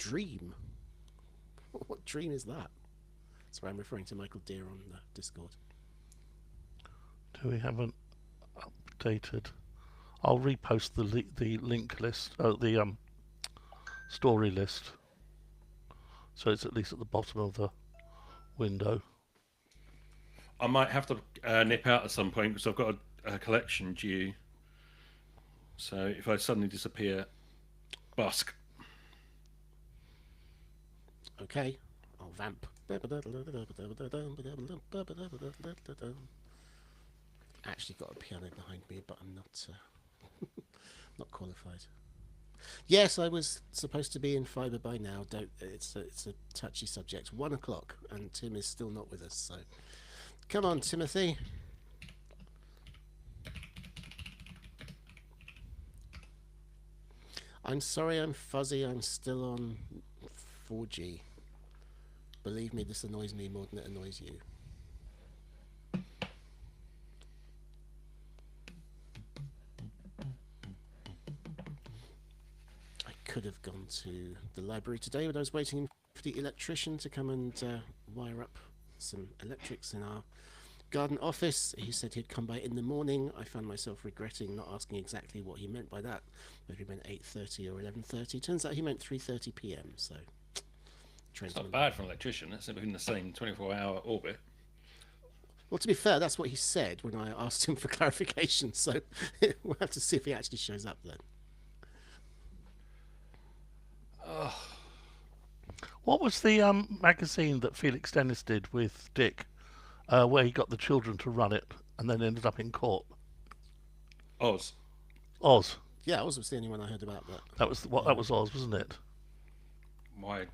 Dream? What dream is that? Sorry, I'm referring to Michael Deere on the Discord. Do we have an updated? I'll repost the link list, the story list, so it's at least at the bottom of the window. I might have to nip out at some point because I've got a collection due. So if I suddenly disappear, busk. Okay, I'll vamp. Actually got a piano behind me, but I'm not not qualified. Yes, I was supposed to be in fibre by now. It's a touchy subject. 1 o'clock, and Tim is still not with us. So, come on, Timothy. I'm sorry, I'm fuzzy. I'm still on 4G. Believe me, this annoys me more than it annoys you. Could have gone to the library today, but I was waiting for the electrician to come and wire up some electrics in our garden office. He said he'd come by in the morning. I found myself regretting not asking exactly what he meant by that, whether he meant 8:30 or 11:30. Turns out he meant 3:30 p.m. So, it's not bad for an electrician. It's within the same 24-hour orbit. Well, to be fair, that's what he said when I asked him for clarification. So we'll have to see if he actually shows up then. What was the magazine that Felix Dennis did with Dick, where he got the children to run it and then ended up in court? Oz. Yeah, Oz was the only one I heard about that. That was that was Oz, wasn't it? Why?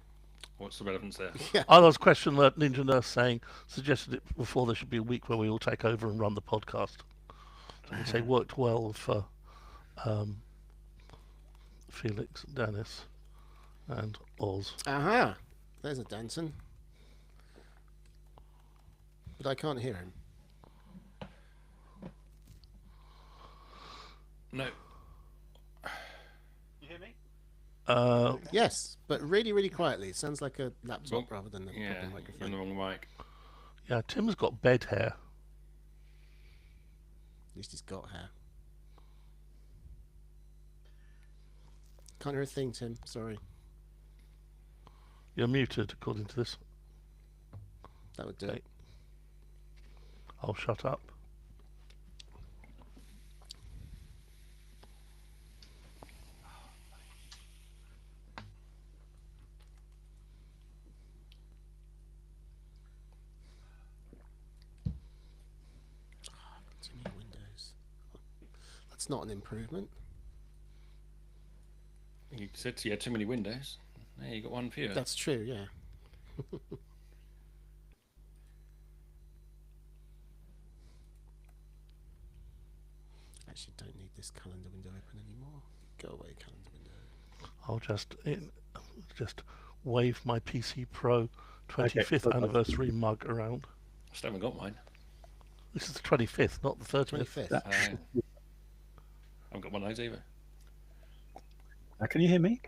What's the relevance there? Yeah. Oh, there was a question that Ninja Nurse suggested it before there should be a week where we all take over and run the podcast. And say worked well for Felix Dennis and Oz. Aha! There's a Danton. But I can't hear him. No. You hear me? Yes, but really, really quietly. It sounds like a laptop rather than a proper microphone. On the wrong mic. Yeah, Tim's got bed hair. At least he's got hair. Can't hear a thing, Tim. Sorry. You're muted, according to this. That would do it. I'll shut up. Too many windows. That's not an improvement. You said you had too many windows. There, you got one fewer. That's true, yeah. Actually, don't need this calendar window open anymore. Go away, calendar window. I'll just wave my PC Pro 25th anniversary mug around. I still haven't got mine. This is the 25th, not the 30th. 25th. I haven't got one of those either. Can you hear me?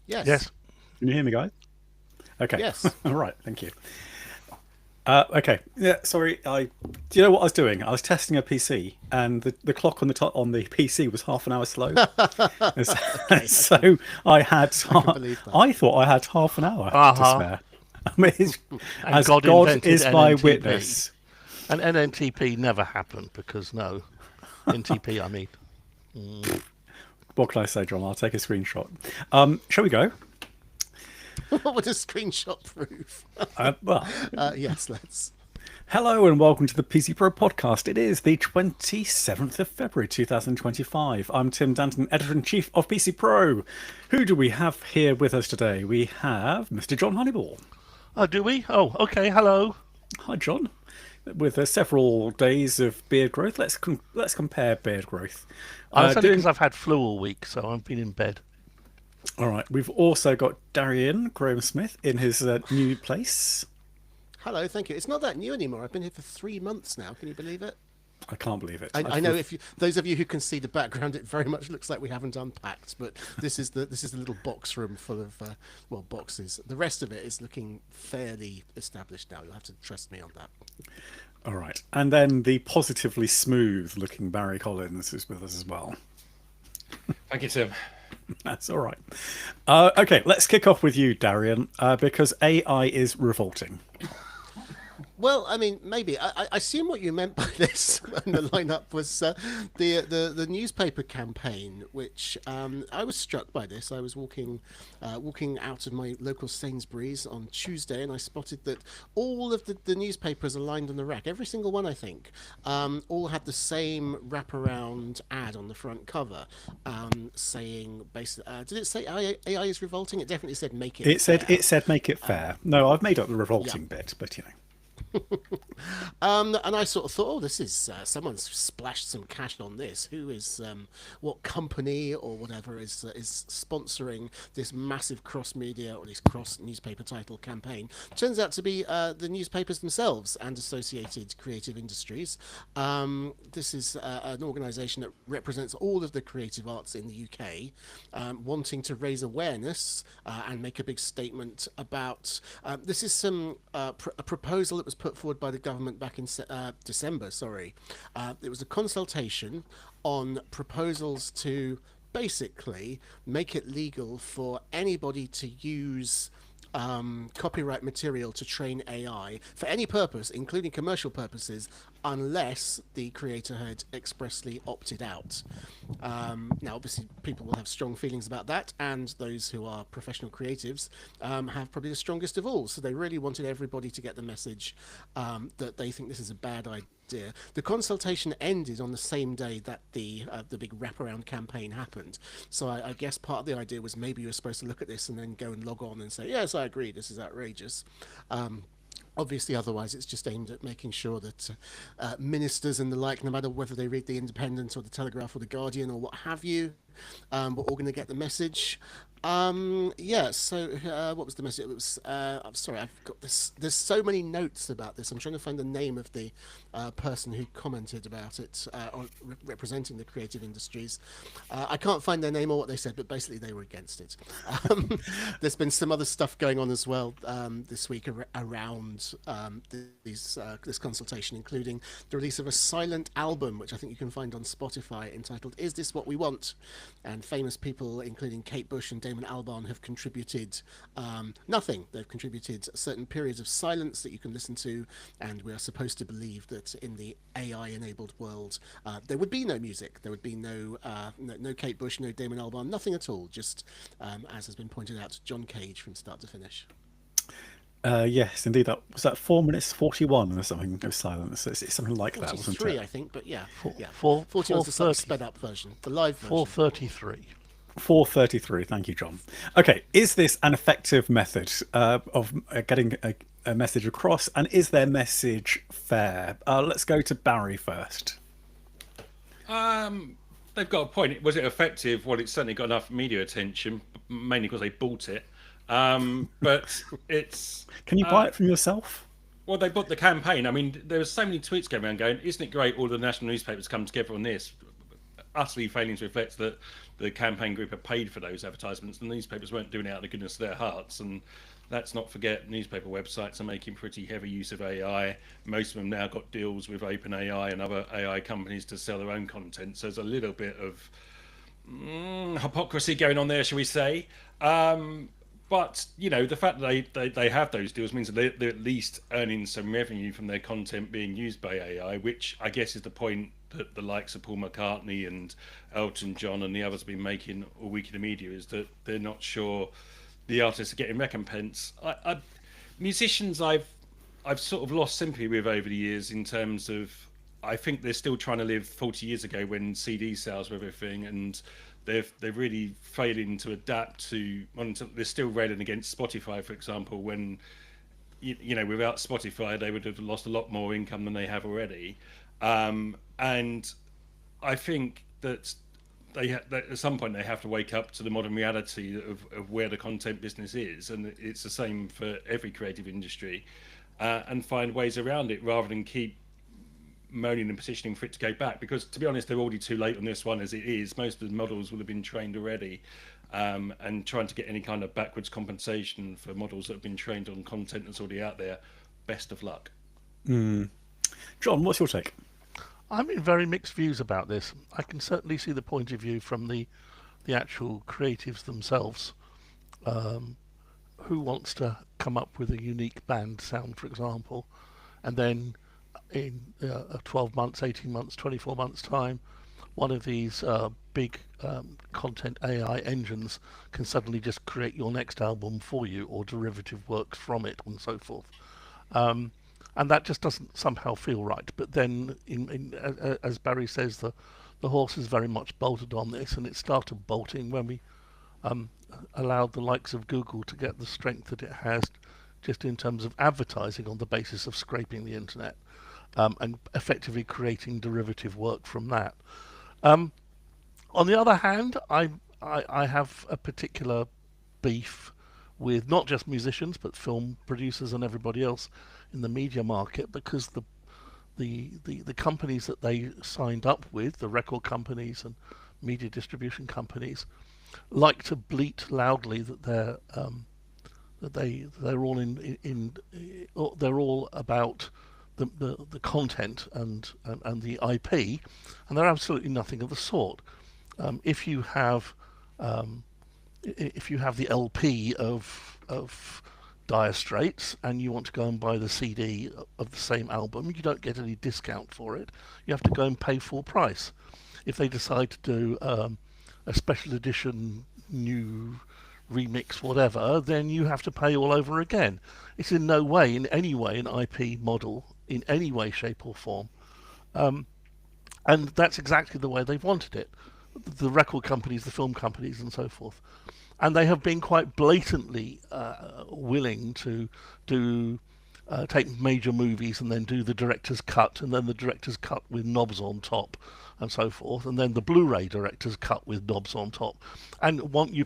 Yes. Yes. Can you hear me, guys? Okay. Yes. All right. Thank you. Okay. Yeah. Sorry. Do you know what I was doing? I was testing a PC, and the clock on the PC was half an hour slow. So I had. I thought I had half an hour to spare. I mean, as God is my NNTP. witness. And NNTP never happened because no, NTP. I mean. What can I say, John? I'll take a screenshot. Shall we go? What would a screenshot prove? Yes, let's. Hello and welcome to the PC Pro podcast. It is the 27th of February 2025. I'm Tim Danton, Editor-in-Chief of PC Pro. Who do we have here with us today? We have Mr. John Honeyball. Oh, do we? Oh, okay. Hello. Hi, John. With several days of beard growth, let's compare beard growth. It's only because I've had flu all week, so I've been in bed. All right. We've also got Darian Graham-Smith in his new place. Hello, thank you. It's not that new anymore. I've been here for 3 months now. Can you believe it? I can't believe it. I know if you, those of you who can see the background, it very much looks like we haven't unpacked. But this is the little box room full of boxes. The rest of it is looking fairly established now. You'll have to trust me on that. All right, and then the positively smooth-looking Barry Collins is with us as well. Thank you, Tim. That's all right. Okay, let's kick off with you, Darian, because AI is revolting. Well, I mean, maybe. I assume what you meant by this and the lineup was the newspaper campaign, which I was struck by this. I was walking out of my local Sainsbury's on Tuesday, and I spotted that all of the newspapers aligned on the rack, every single one, I think, all had the same wraparound ad on the front cover, saying basically, did it say AI is revolting? It definitely said make it. It said make it fair. No, I've made up the revolting bit, but you know. And I sort of thought, oh, this is someone's splashed some cash on this. Who is what company or whatever is sponsoring this massive cross media or this cross newspaper title campaign? Turns out to be the newspapers themselves and associated creative industries. This is an organisation that represents all of the creative arts in the UK, wanting to raise awareness and make a big statement about this is a proposal that was put forward by the government back in December. It was a consultation on proposals to basically make it legal for anybody to use copyright material to train AI for any purpose, including commercial purposes, unless the creator had expressly opted out. Now, obviously, people will have strong feelings about that, and those who are professional creatives have probably the strongest of all. So they really wanted everybody to get the message that they think this is a bad idea. The consultation ended on the same day that the big wraparound campaign happened. So I guess part of the idea was maybe you were supposed to look at this and then go and log on and say, yes, I agree, this is outrageous. Obviously, otherwise, it's just aimed at making sure that ministers and the like, no matter whether they read The Independent or The Telegraph or The Guardian or what have you, we're all going to get the message. So what was the message? It was, I'm sorry, I've got this. There's so many notes about this. I'm trying to find the name of the person who commented about it, representing the creative industries. I can't find their name or what they said, but basically they were against it. There's been some other stuff going on as well this week around this consultation, including the release of a silent album, which I think you can find on Spotify, entitled "Is This What We Want?" And famous people, including Kate Bush and Damon Albarn, have contributed nothing. They've contributed certain periods of silence that you can listen to, and we are supposed to believe that in the AI-enabled world there would be no music, there would be no Kate Bush, no Damon Albarn, nothing at all, just as has been pointed out, John Cage from start to finish. Yes, indeed. That was 4 minutes 41 or something of silence. It's something like that, wasn't it? 43, I think, but yeah. 41 is the sped up version, the live version. 4:33. 4:33. Thank you, John. Okay, is this an effective method of getting a message across, and is their message fair? Let's go to Barry first. They've got a point. Was it effective? Well, it's certainly got enough media attention, mainly because they bought it. But it's... Can you buy it from yourself? Well, they bought the campaign. I mean, there were so many tweets going around going, isn't it great all the national newspapers come together on this? Utterly failing to reflect that the campaign group had paid for those advertisements. The newspapers weren't doing it out of the goodness of their hearts. And let's not forget, newspaper websites are making pretty heavy use of AI. Most of them now got deals with OpenAI and other AI companies to sell their own content. So there's a little bit of hypocrisy going on there, shall we say. But, you know, the fact that they have those deals means that they're at least earning some revenue from their content being used by AI, which I guess is the point that the likes of Paul McCartney and Elton John and the others have been making all week in the media, is that they're not sure the artists are getting recompense. Musicians I've sort of lost sympathy with over the years, in terms of, I think they're still trying to live 40 years ago when CD sales were everything, and they're really failing to adapt to. They're still railing against Spotify, for example, when you know, without Spotify they would have lost a lot more income than they have already. And I think that that at some point they have to wake up to the modern reality of where the content business is, and it's the same for every creative industry, and find ways around it rather than keep moaning and petitioning for it to go back, because to be honest, they're already too late on this one as it is. Most of the models will have been trained already, and trying to get any kind of backwards compensation for models that have been trained on content that's already out there, best of luck. John, what's your take? I'm in very mixed views about this. I can certainly see the point of view from the actual creatives themselves. Who wants to come up with a unique band sound, for example, and then in 12 months, 18 months, 24 months time, one of these big content AI engines can suddenly just create your next album for you, or derivative works from it, and so forth. And that just doesn't somehow feel right. But then, as Barry says, the horse is very much bolted on this, and it started bolting when we allowed the likes of Google to get the strength that it has, just in terms of advertising on the basis of scraping the internet, and effectively creating derivative work from that. On the other hand, I have a particular beef with not just musicians but film producers and everybody else in the media market, because the companies that they signed up with, the record companies and media distribution companies, like to bleat loudly that they're all they're all about the content and the IP, and they're absolutely nothing of the sort. If you have the LP of Dire Straits and you want to go and buy the CD of the same album, you don't get any discount for it. You have to go and pay full price. If they decide to do a special edition new remix whatever, then you have to pay all over again. It's in no way, in any way, an IP model in any way, shape or form. And that's exactly the way they've wanted it. The record companies, the film companies and so forth. And they have been quite blatantly willing to take major movies and then do the director's cut, and then the director's cut with knobs on top and so forth, and then the Blu-ray director's cut with knobs on top, and want you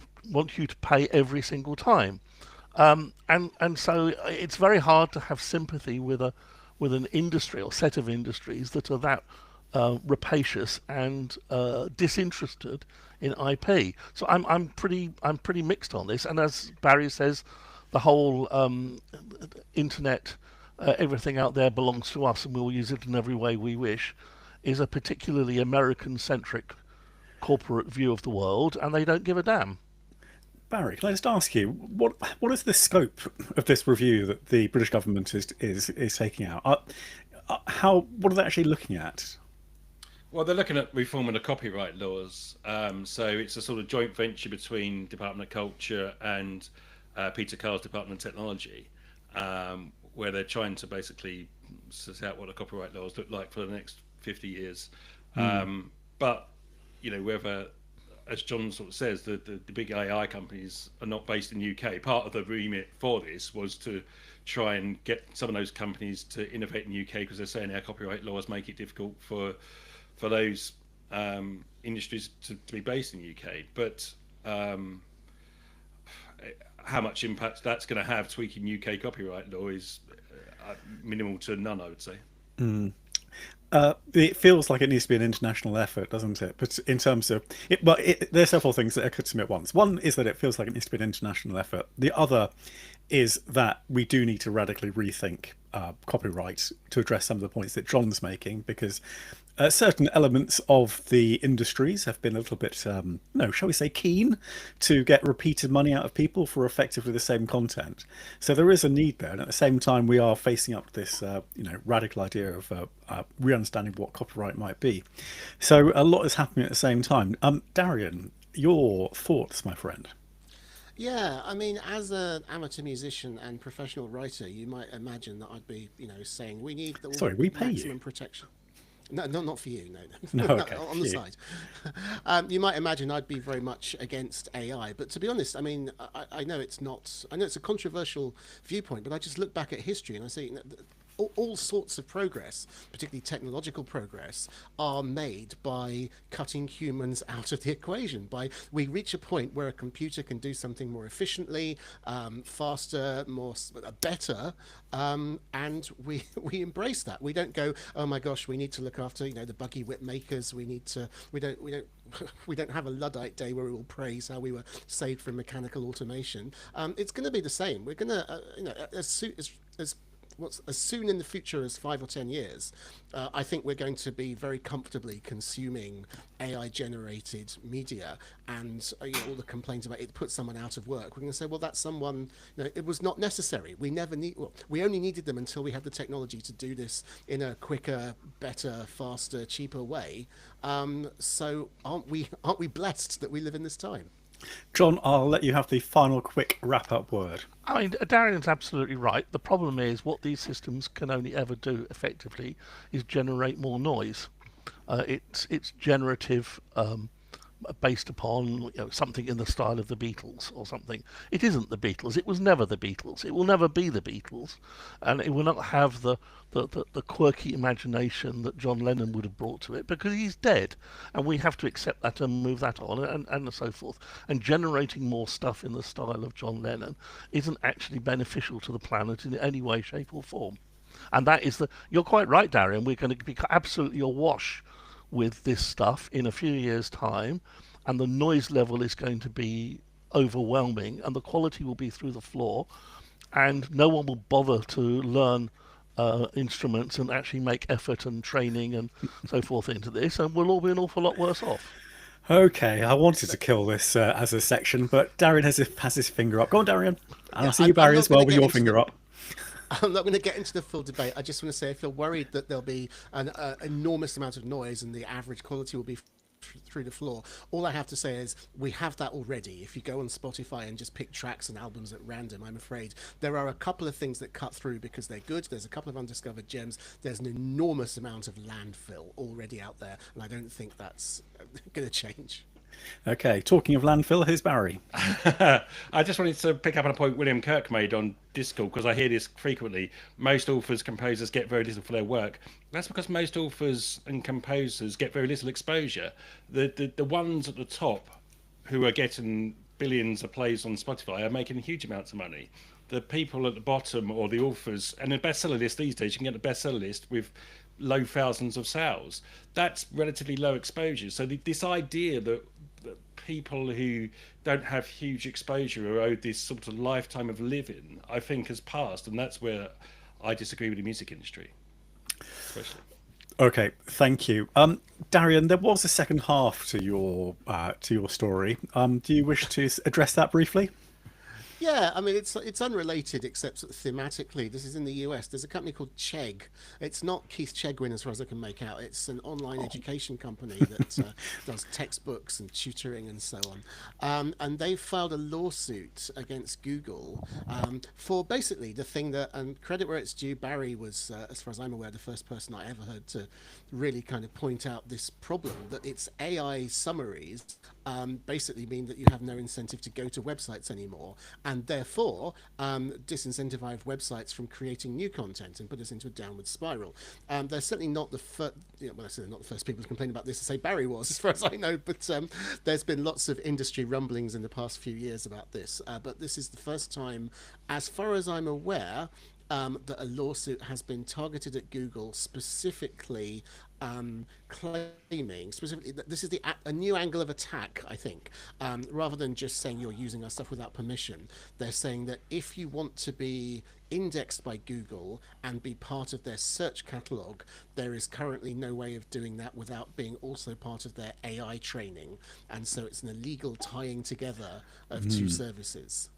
to pay every single time. And so it's very hard to have sympathy with an industry or set of industries that are that rapacious and disinterested in IP. So I'm pretty mixed on this. And as Barry says, the whole internet, everything out there belongs to us, and we'll use it in every way we wish, is a particularly American-centric corporate view of the world, and they don't give a damn. Barry, can I just ask you, what is the scope of this review that the British government is taking out? What are they actually looking at? Well, they're looking at reforming the copyright laws. So it's a sort of joint venture between Department of Culture and Peter Carl's Department of Technology, where they're trying to basically set out what the copyright laws look like for the next 50 years. But, whether, as John sort of says, the big AI companies are not based in the UK. Part of the remit for this was to try and get some of those companies to innovate in the UK, because they're saying our copyright laws make it difficult for those industries to be based in the UK. But how much impact that's going to have tweaking UK copyright law is minimal to none, I would say. It feels like it needs to be an international effort, doesn't it? But in terms of there are several things that occur to me at once. One is that it feels like it needs to be an international effort. The other is that we do need to radically rethink copyright to address some of the points that John's making, because certain elements of the industries have been a little bit, shall we say, keen to get repeated money out of people for effectively the same content. So there is a need there, and at the same time, we are facing up this, radical idea of re-understanding what copyright might be. So a lot is happening at the same time. Darian, your thoughts, my friend? Yeah, I mean, as an amateur musician and professional writer, you might imagine that I'd be, saying we need the we pay maximum you. protection. No, not for you. No, okay, on the side. You might imagine I'd be very much against AI, but to be honest, I mean, I know it's not. I know it's a controversial viewpoint, but I just look back at history and I see all sorts of progress, particularly technological progress, are made by cutting humans out of the equation. We reach a point where a computer can do something more efficiently, faster, better, and we we embrace that. We don't go, oh my gosh, we need to look after the buggy whip makers. We don't we don't have a Luddite day where we will praise how we were saved from mechanical automation. It's going to be the same. We're going to as soon in the future as 5 or 10 years, I think we're going to be very comfortably consuming AI-generated media, and all the complaints about it puts someone out of work. We're going to say, well, that's someone. It was not necessary. We never need. Well, we only needed them until we had the technology to do this in a quicker, better, faster, cheaper way. So aren't we blessed that we live in this time? John, I'll let you have the final quick wrap-up word. I mean, Darian's absolutely right. The problem is what these systems can only ever do effectively is generate more noise. It's generative, based upon something in the style of the Beatles or something. It isn't the Beatles. It was never the Beatles. It will never be the Beatles, and it will not have the quirky imagination that John Lennon would have brought to it, because he's dead, and we have to accept that and move that on, and so forth. And generating more stuff in the style of John Lennon isn't actually beneficial to the planet in any way, shape, or form. And that is you're quite right, Darian. We're going to be absolutely awash with this stuff in a few years' time, and the noise level is going to be overwhelming, and the quality will be through the floor, and no one will bother to learn instruments and actually make effort and training and so forth into this, and we'll all be an awful lot worse off. Okay, I wanted to kill this as a section, but Darian has his finger up. Go on, Darian. And I'll see you, Barry, as well, with your finger up. I'm not going to get into the full debate. I just want to say I feel worried that there'll be an enormous amount of noise and the average quality will be through the floor. All I have to say is we have that already. If you go on Spotify and just pick tracks and albums at random, I'm afraid there are a couple of things that cut through because they're good. There's a couple of undiscovered gems. There's an enormous amount of landfill already out there, and I don't think that's going to change. Okay, talking of landfill, here's Barry. I just wanted to pick up on a point William Kirk made on Discord, because I hear this frequently. Most authors, composers get very little for their work. That's because most authors and composers get very little exposure. The ones at the top who are getting billions of plays on Spotify are making huge amounts of money. The people at the bottom, or the authors, and the bestseller list these days, you can get the bestseller list with low thousands of sales. That's relatively low exposure. So this idea that people who don't have huge exposure are owed this sort of lifetime of living, I think, has passed, and that's where I disagree with the music industry, especially. Okay, thank you, Darian. There was a second half to your story. Do you wish to address that briefly? Yeah, I mean, it's unrelated except sort of thematically. This is in the US. There's a company called Chegg. It's not Keith Chegwin, as far as I can make out. It's an online education company that does textbooks and tutoring and so on. And they filed a lawsuit against Google for basically the thing that, and credit where it's due, Barry was, as far as I'm aware, the first person I ever heard to really kind of point out this problem, that its AI summaries basically mean that you have no incentive to go to websites anymore, and therefore disincentivize websites from creating new content and put us into a downward spiral. They're certainly not the first, well, I say they're not the first people to complain about this, to say Barry was, as far as I know, but there's been lots of industry rumblings in the past few years about this. But this is the first time, as far as I'm aware, that a lawsuit has been targeted at Google, specifically claiming specifically that this is a new angle of attack, I think. Rather than just saying you're using our stuff without permission, they're saying that if you want to be indexed by Google and be part of their search catalog, there is currently no way of doing that without being also part of their AI training, and so it's an illegal tying together of two services.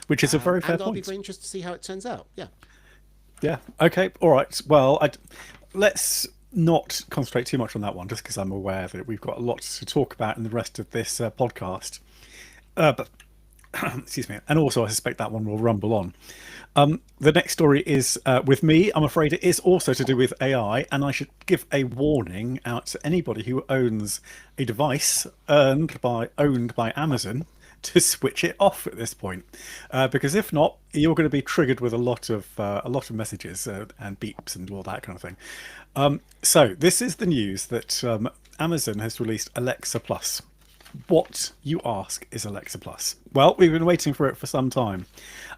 Which is a very fair and I'll point. be very interested to see how it turns out. Yeah. Okay. All right. Well, let's not concentrate too much on that one, just because I'm aware that we've got a lot to talk about in the rest of this podcast. But excuse me. And also, I suspect that one will rumble on. The next story is with me. I'm afraid it is also to do with AI, and I should give a warning out to anybody who owns a device owned by Amazon to switch it off at this point, because if not, you're going to be triggered with a lot of messages and beeps and all that kind of thing. So this is the news that Amazon has released Alexa Plus. What, you ask, is Alexa Plus? Well, we've been waiting for it for some time,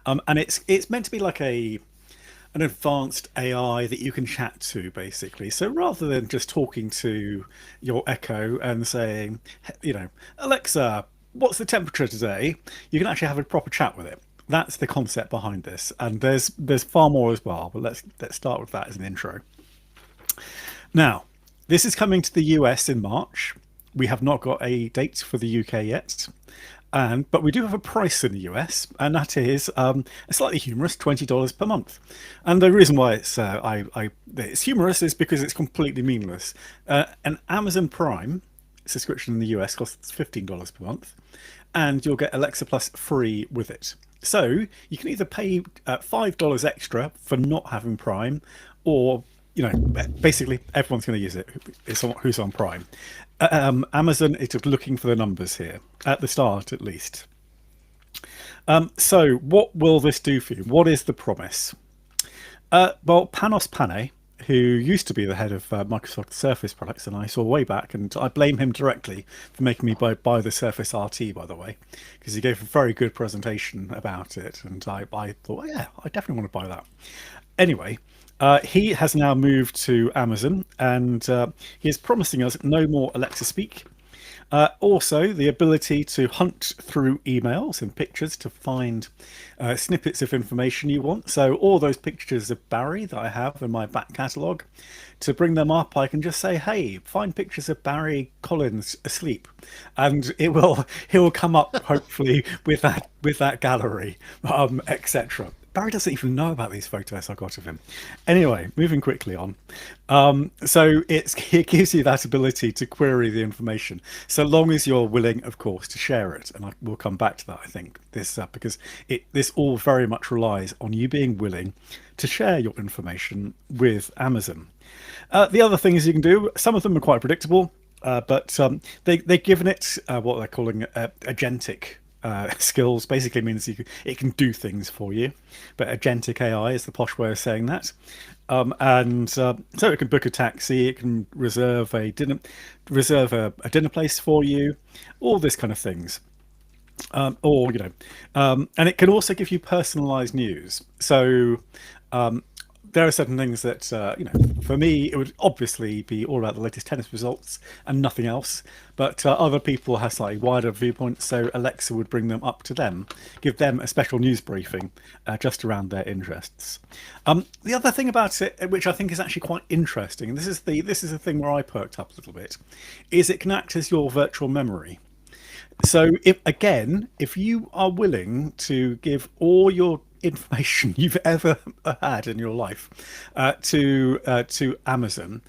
and it's meant to be like an advanced AI that you can chat to, basically. So rather than just talking to your Echo and saying, Alexa, what's the temperature today? You can actually have a proper chat with it. That's the concept behind this, and there's far more as well. But let's start with that as an intro. Now, this is coming to the US in March. We have not got a date for the UK yet. But we do have a price in the US, and that is a slightly humorous $20 per month. And the reason why it's humorous is because it's completely meaningless. An Amazon Prime subscription in the US costs $15 per month, and you'll get Alexa Plus free with it. So you can either pay $5 extra for not having Prime, or basically everyone's going to use it who's on Prime. Amazon is just looking for the numbers here at the start, at least. So what will this do for you? What is the promise? Well, Panos Panay, who used to be the head of Microsoft Surface products, and I saw way back, and I blame him directly for making me buy the Surface RT, by the way, because he gave a very good presentation about it, and I thought, yeah, I definitely want to buy that. Anyway, he has now moved to Amazon, and he is promising us no more Alexa Speak. Also, the ability to hunt through emails and pictures to find snippets of information you want. So all those pictures of Barry that I have in my back catalogue, to bring them up, I can just say, hey, find pictures of Barry Collins asleep. And he will come up, hopefully, with that gallery, etc. Barry doesn't even know about these photos I got of him. Anyway, moving quickly on. So it gives you that ability to query the information, so long as you're willing, of course, to share it. And we'll come back to that, I think, because this all very much relies on you being willing to share your information with Amazon. The other things you can do, some of them are quite predictable, but they've given it what they're calling agentic skills. Basically means it can do things for you, but agentic AI is the posh way of saying that. So it can book a taxi, it can reserve a dinner place for you, all this kind of things. And it can also give you personalized news. So there are certain things that, for me, it would obviously be all about the latest tennis results and nothing else. But other people have slightly wider viewpoints, so Alexa would bring them up to them, give them a special news briefing just around their interests. The other thing about it, which I think is actually quite interesting, and this is the thing where I perked up a little bit, is it can act as your virtual memory. So if you are willing to give all your information you've ever had in your life to Amazon,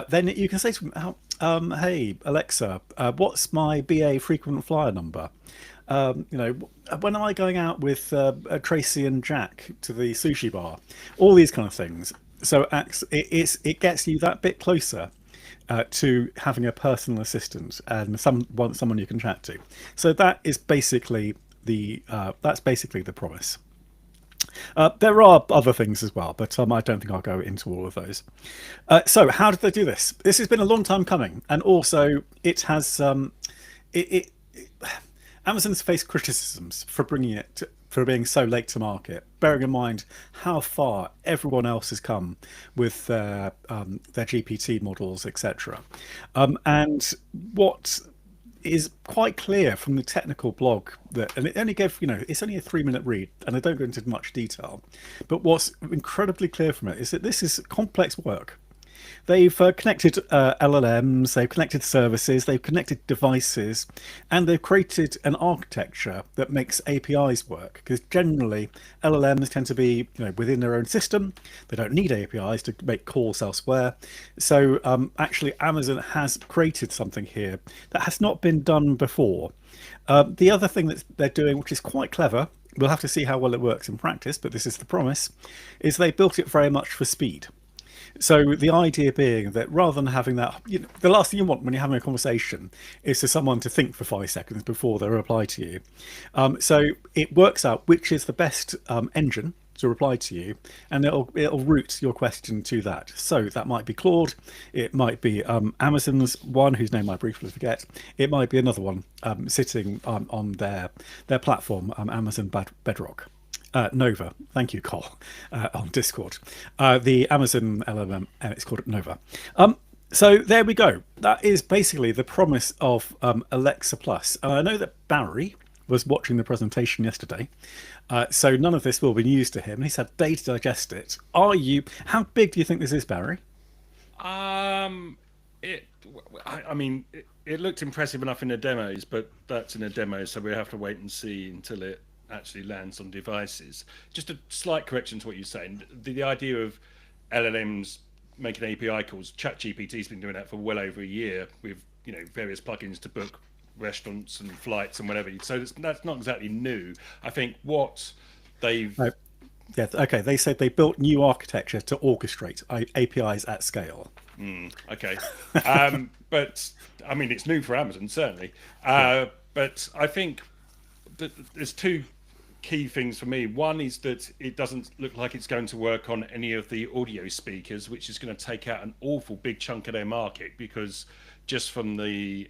then you can say to them, hey Alexa, what's my BA frequent flyer number? When am I going out with Tracy and Jack to the sushi bar? All these kind of things. So it gets you that bit closer to having a personal assistant and someone you can chat to. So that is basically the promise. There are other things as well, but I don't think I'll go into all of those. So how did they do this? This has been a long time coming, and also it has Amazon's faced criticisms for being so late to market, bearing in mind how far everyone else has come with their GPT models, etc. And what is quite clear from the technical blog and it only gave, it's only a 3-minute read, and I don't go into much detail, but what's incredibly clear from it is that this is complex work. They've connected LLMs, they've connected services, they've connected devices, and they've created an architecture that makes APIs work, because generally LLMs tend to be within their own system. They don't need APIs to make calls elsewhere. So actually Amazon has created something here that has not been done before. The other thing that they're doing, which is quite clever, we'll have to see how well it works in practice, but this is the promise, is they built it very much for speed. So the idea being that rather than having that, the last thing you want when you're having a conversation is for someone to think for 5 seconds before they reply to you. So it works out which is the best engine to reply to you, and it'll route your question to that. So that might be Claude, it might be Amazon's one, whose name I briefly forget. It might be another one sitting on their platform, Amazon Bedrock. Nova, thank you, Cole, on Discord. The Amazon LLM, and it's called Nova. So there we go. That is basically the promise of Alexa Plus. I know that Barry was watching the presentation yesterday, so none of this will be news to him. He's had a day to digest it. How big do you think this is, Barry? I mean, it looked impressive enough in the demos, but that's in a demo, so we'll have to wait and see until it actually lands on devices. Just a slight correction to what you're saying. The idea of LLMs making API calls, ChatGPT's been doing that for well over a year with various plugins to book restaurants and flights and whatever. So that's not exactly new. I think what they've Yeah, okay. They said they built new architecture to orchestrate APIs at scale. Okay. But I mean, it's new for Amazon, certainly. But I think that there's two key things for me. One is that it doesn't look like it's going to work on any of the audio speakers, which is going to take out an awful big chunk of their market, because just from the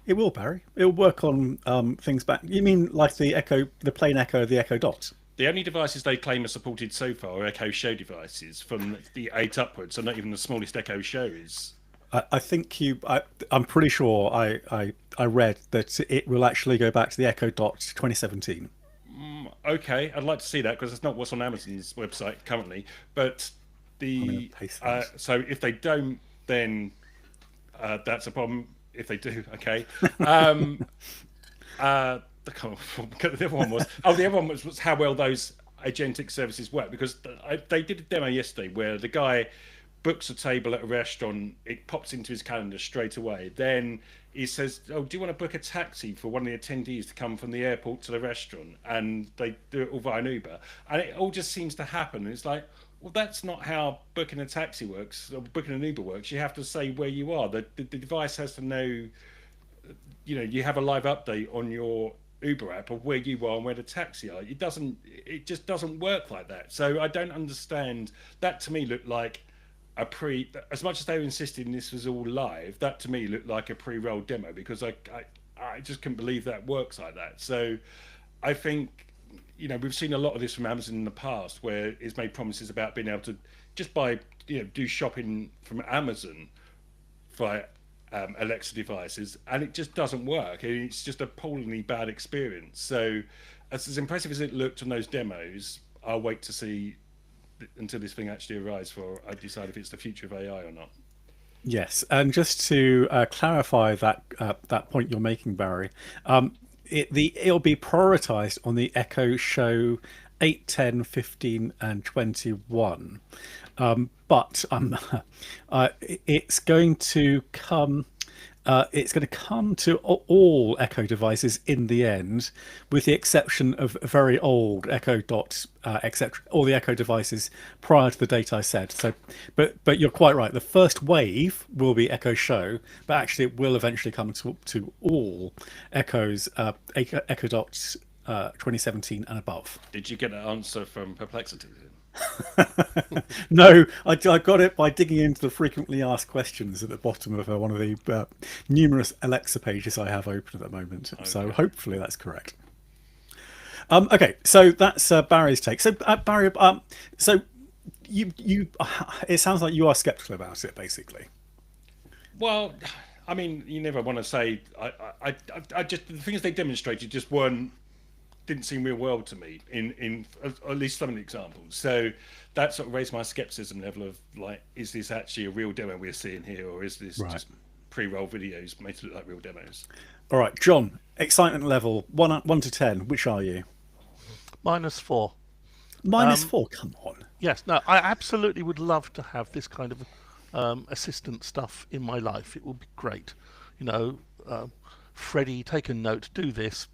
it will, Barry. It'll work on things back. You mean like the plain Echo, the Echo Dot? The only devices they claim are supported so far are Echo Show devices. From the 8 upwards, so not even the smallest Echo Show is. I think I'm pretty sure I read that it will actually go back to the Echo Dot 2017. Okay, I'd like to see that, because it's not what's on Amazon's website currently. But so if they don't, then that's a problem. If they do, okay. The other one was how well those agentic services work, because they did a demo yesterday where the guy books a table at a restaurant, it pops into his calendar straight away. Then he says, "Oh, do you want to book a taxi for one of the attendees to come from the airport to the restaurant?" And they do it all via an Uber, and it all just seems to happen. It's like, well, that's not how booking a taxi works, or booking an Uber works. You have to say where you are. The device has to know. You have a live update on your Uber app of where you are and where the taxi are. It just doesn't work like that. So I don't understand. That to me looked like as much as they were insisting this was all live, that to me looked like a pre-rolled demo, because I just couldn't believe that works like that. So I think, we've seen a lot of this from Amazon in the past, where it's made promises about being able to just do shopping from Amazon via Alexa devices, and it just doesn't work. It's just a appallingly bad experience. So as impressive as it looked on those demos, I'll wait to see until this thing actually arrives before I decide if it's the future of AI or not. Yes, and just to clarify that point you're making, Barry, it'll be prioritized on the Echo Show 8, 10, 15, and 21, but it's going to come. It's going to come to all Echo devices in the end, with the exception of very old Echo Dot, etc. All the Echo devices prior to the date I said. So, but you're quite right. The first wave will be Echo Show, but actually it will eventually come to all Echoes, Echo Dots 2017 and above. Did you get an answer from Perplexity? No, I got it by digging into the frequently asked questions at the bottom of one of the numerous Alexa pages I have open at the moment. Okay. So hopefully that's correct. Okay, so that's Barry's take. So Barry, so you it sounds like you are skeptical about it, basically. Well, I mean, you never want to say. I just, the things they demonstrated just didn't seem real world to me in at least some of the examples. So that sort of raised my skepticism level of, like, is this actually a real demo we're seeing here, or is this just pre-roll videos made to look like real demos? All right, John, excitement level 1 to 10, which are you? -4. -4, come on. Yes, no, I absolutely would love to have this kind of assistant stuff in my life. It would be great. Freddie, take a note, do this,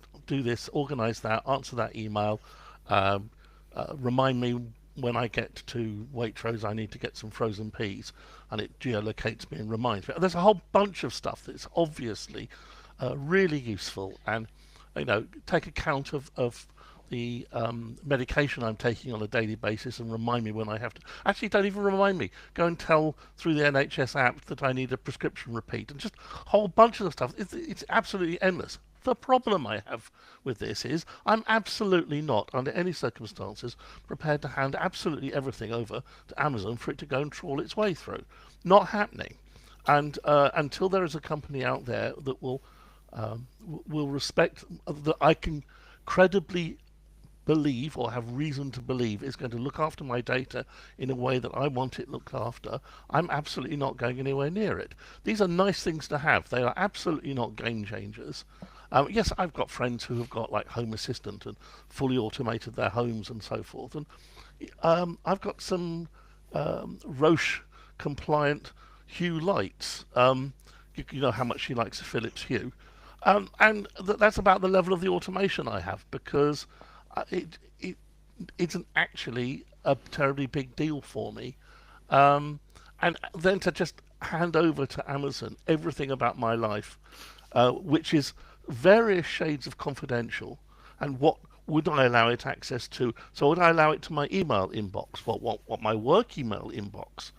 organise that, answer that email, remind me when I get to Waitrose, I need to get some frozen peas, and it geolocates me and reminds me. There's a whole bunch of stuff that's obviously really useful, and take account of the medication I'm taking on a daily basis and remind me when I have to. Actually, don't even remind me. Go and tell through the NHS app that I need a prescription repeat, and just a whole bunch of stuff. It's absolutely endless. The problem I have with this is I'm absolutely not, under any circumstances, prepared to hand absolutely everything over to Amazon for it to go and trawl its way through. Not happening. And until there is a company out there that will respect, that I can credibly believe or have reason to believe is going to look after my data in a way that I want it looked after, I'm absolutely not going anywhere near it. These are nice things to have. They are absolutely not game changers. Yes, I've got friends who have got like Home Assistant and fully automated their homes and so forth. And I've got some Roche compliant Hue lights. You know how much she likes a Philips Hue. And that's about the level of the automation I have, because it isn't actually a terribly big deal for me. And then to just hand over to Amazon everything about my life, which is various shades of confidential, and what would I allow it access to? So would I allow it to my email inbox? What my work email inbox?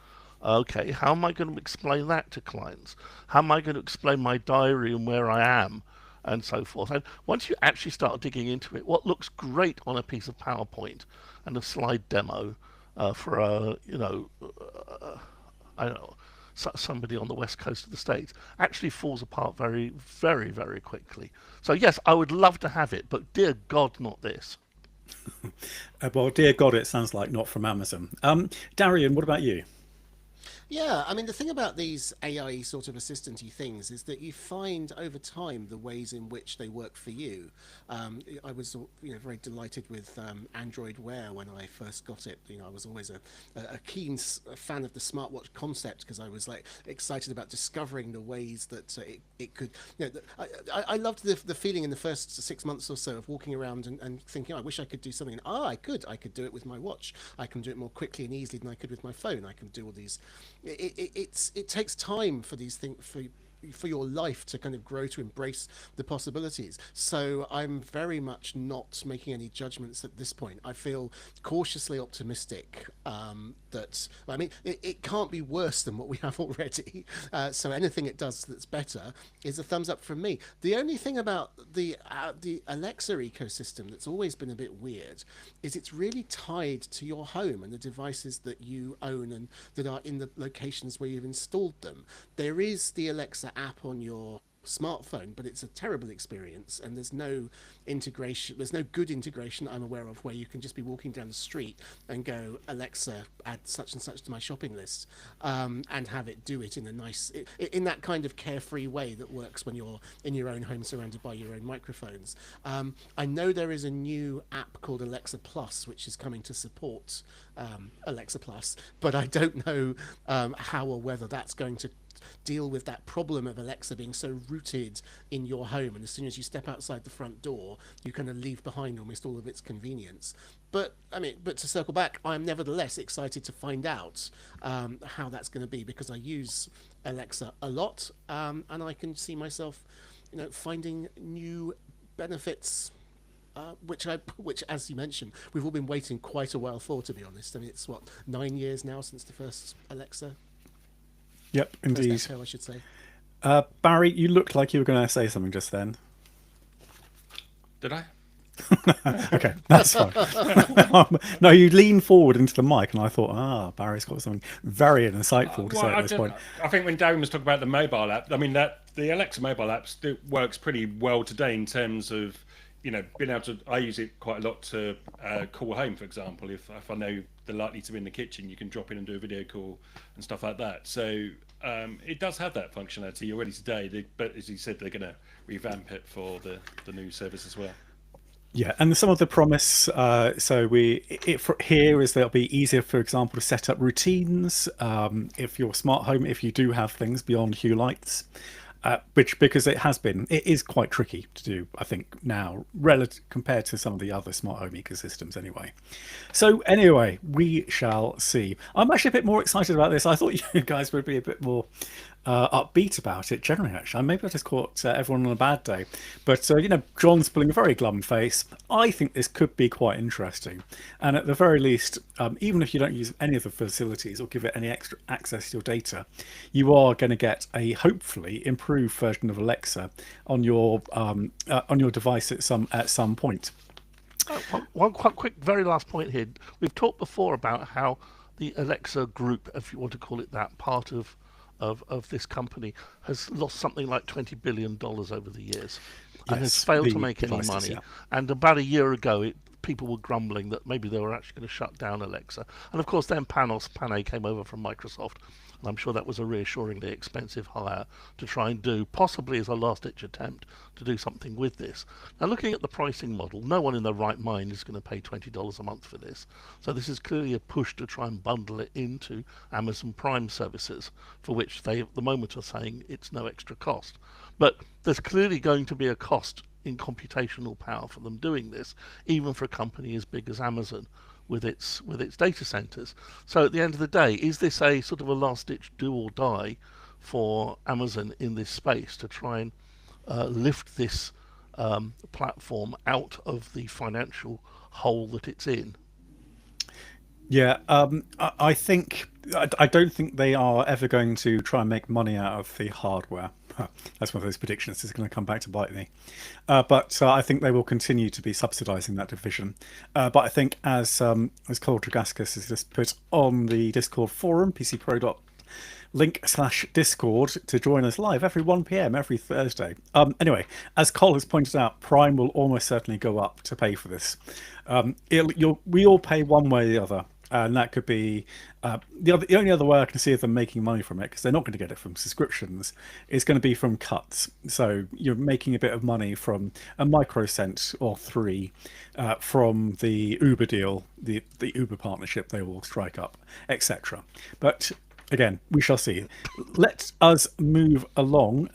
Okay, how am I going to explain that to clients? How am I going to explain my diary and where I am, and so forth? And once you actually start digging into it, what looks great on a piece of PowerPoint and a slide demo for a, I don't know, somebody on the west coast of the States actually falls apart very, very, very quickly. So yes, I would love to have it, but dear God, not this. Well, dear God, it sounds like not from Amazon. Darian, what about you? Yeah, I mean, the thing about these AI sort of assistant-y things is that you find over time the ways in which they work for you. I was, very delighted with Android Wear when I first got it. I was always a keen fan of the smartwatch concept, because I was like excited about discovering the ways that it could. I loved the feeling in the first 6 months or so of walking around and thinking, I wish I could do something. And, I could do it with my watch. I can do it more quickly and easily than I could with my phone. I can do all these. It takes time for these things for your life to kind of grow to embrace the possibilities. So I'm very much not making any judgments at this point. I feel cautiously optimistic that, I mean, it can't be worse than what we have already. So anything it does that's better is a thumbs up from me. The only thing about the Alexa ecosystem that's always been a bit weird is it's really tied to your home and the devices that you own and that are in the locations where you've installed them. There is the Alexa app on your smartphone, but it's a terrible experience, and there's no integration. There's no good integration I'm aware of where you can just be walking down the street and go, Alexa, add such and such to my shopping list, and have it do it in a nice, in that kind of carefree way that works when you're in your own home surrounded by your own microphones. I know there is a new app called Alexa Plus which is coming to support Alexa Plus, but I don't know how or whether that's going to deal with that problem of Alexa being so rooted in your home, and as soon as you step outside the front door you kind of leave behind almost all of its convenience. But to circle back, I'm nevertheless excited to find out how that's going to be, because I use Alexa a lot, and I can see myself finding new benefits, which as you mentioned, we've all been waiting quite a while for, to be honest. I mean, it's 9 years now since the first Alexa. Yep, indeed. Echo, I should say. Barry, you looked like you were going to say something just then. Did I? Okay, that's fine. No, you leaned forward into the mic, and I thought, Barry's got something very insightful to say at this point. I think when Darren was talking about the mobile app, I mean, the Alexa mobile app works pretty well today in terms of, being able to. I use it quite a lot to call home, for example. If I know they're likely to be in the kitchen, you can drop in and do a video call and stuff like that. So it does have that functionality already today. But as you said, they're going to revamp it for the new service as well. Yeah, and some of the promise, here is that it'll be easier, for example, to set up routines if your smart home, if you do have things beyond Hue lights. which, because it is quite tricky to do, I think, now, compared to some of the other smart home ecosystems anyway. So anyway, we shall see. I'm actually a bit more excited about this. I thought you guys would be a bit more upbeat about it generally, actually. Maybe I just caught everyone on a bad day. But, John's pulling a very glum face. I think this could be quite interesting. And at the very least, even if you don't use any of the facilities or give it any extra access to your data, you are going to get a hopefully improved version of Alexa on your device at some point. One quite quick, very last point here. We've talked before about how the Alexa group, if you want to call it that, part of this company has lost something like $20 billion over the years and has failed to make any money. Yeah. And about a year ago, people were grumbling that maybe they were actually going to shut down Alexa. And of course, then Pane came over from Microsoft. And I'm sure that was a reassuringly expensive hire to try and do, possibly as a last-ditch attempt to do something with this. Now, looking at the pricing model, no one in their right mind is going to pay $20 a month for this. So this is clearly a push to try and bundle it into Amazon Prime services, for which they, at the moment, are saying it's no extra cost. But there's clearly going to be a cost in computational power for them doing this, even for a company as big as Amazon with its data centers. So at the end of the day, is this a sort of a last-ditch do or die for Amazon in this space to try and lift this platform out of the financial hole that it's in? Yeah, I think I don't think they are ever going to try and make money out of the hardware. That's one of those predictions that's going to come back to bite me. But I think they will continue to be subsidising that division. But I think, as Cole Dragaskis has just put on the Discord forum, pcpro.link/Discord, to join us live every 1 p.m. every Thursday. Anyway, as Cole has pointed out, Prime will almost certainly go up to pay for this. We all pay one way or the other. And that could be the only other way I can see of them making money from it, because they're not going to get it from subscriptions, is going to be from cuts. So you're making a bit of money from a microcent or three from the Uber deal, the Uber partnership they will strike up, etc. But again, we shall see. Let us move along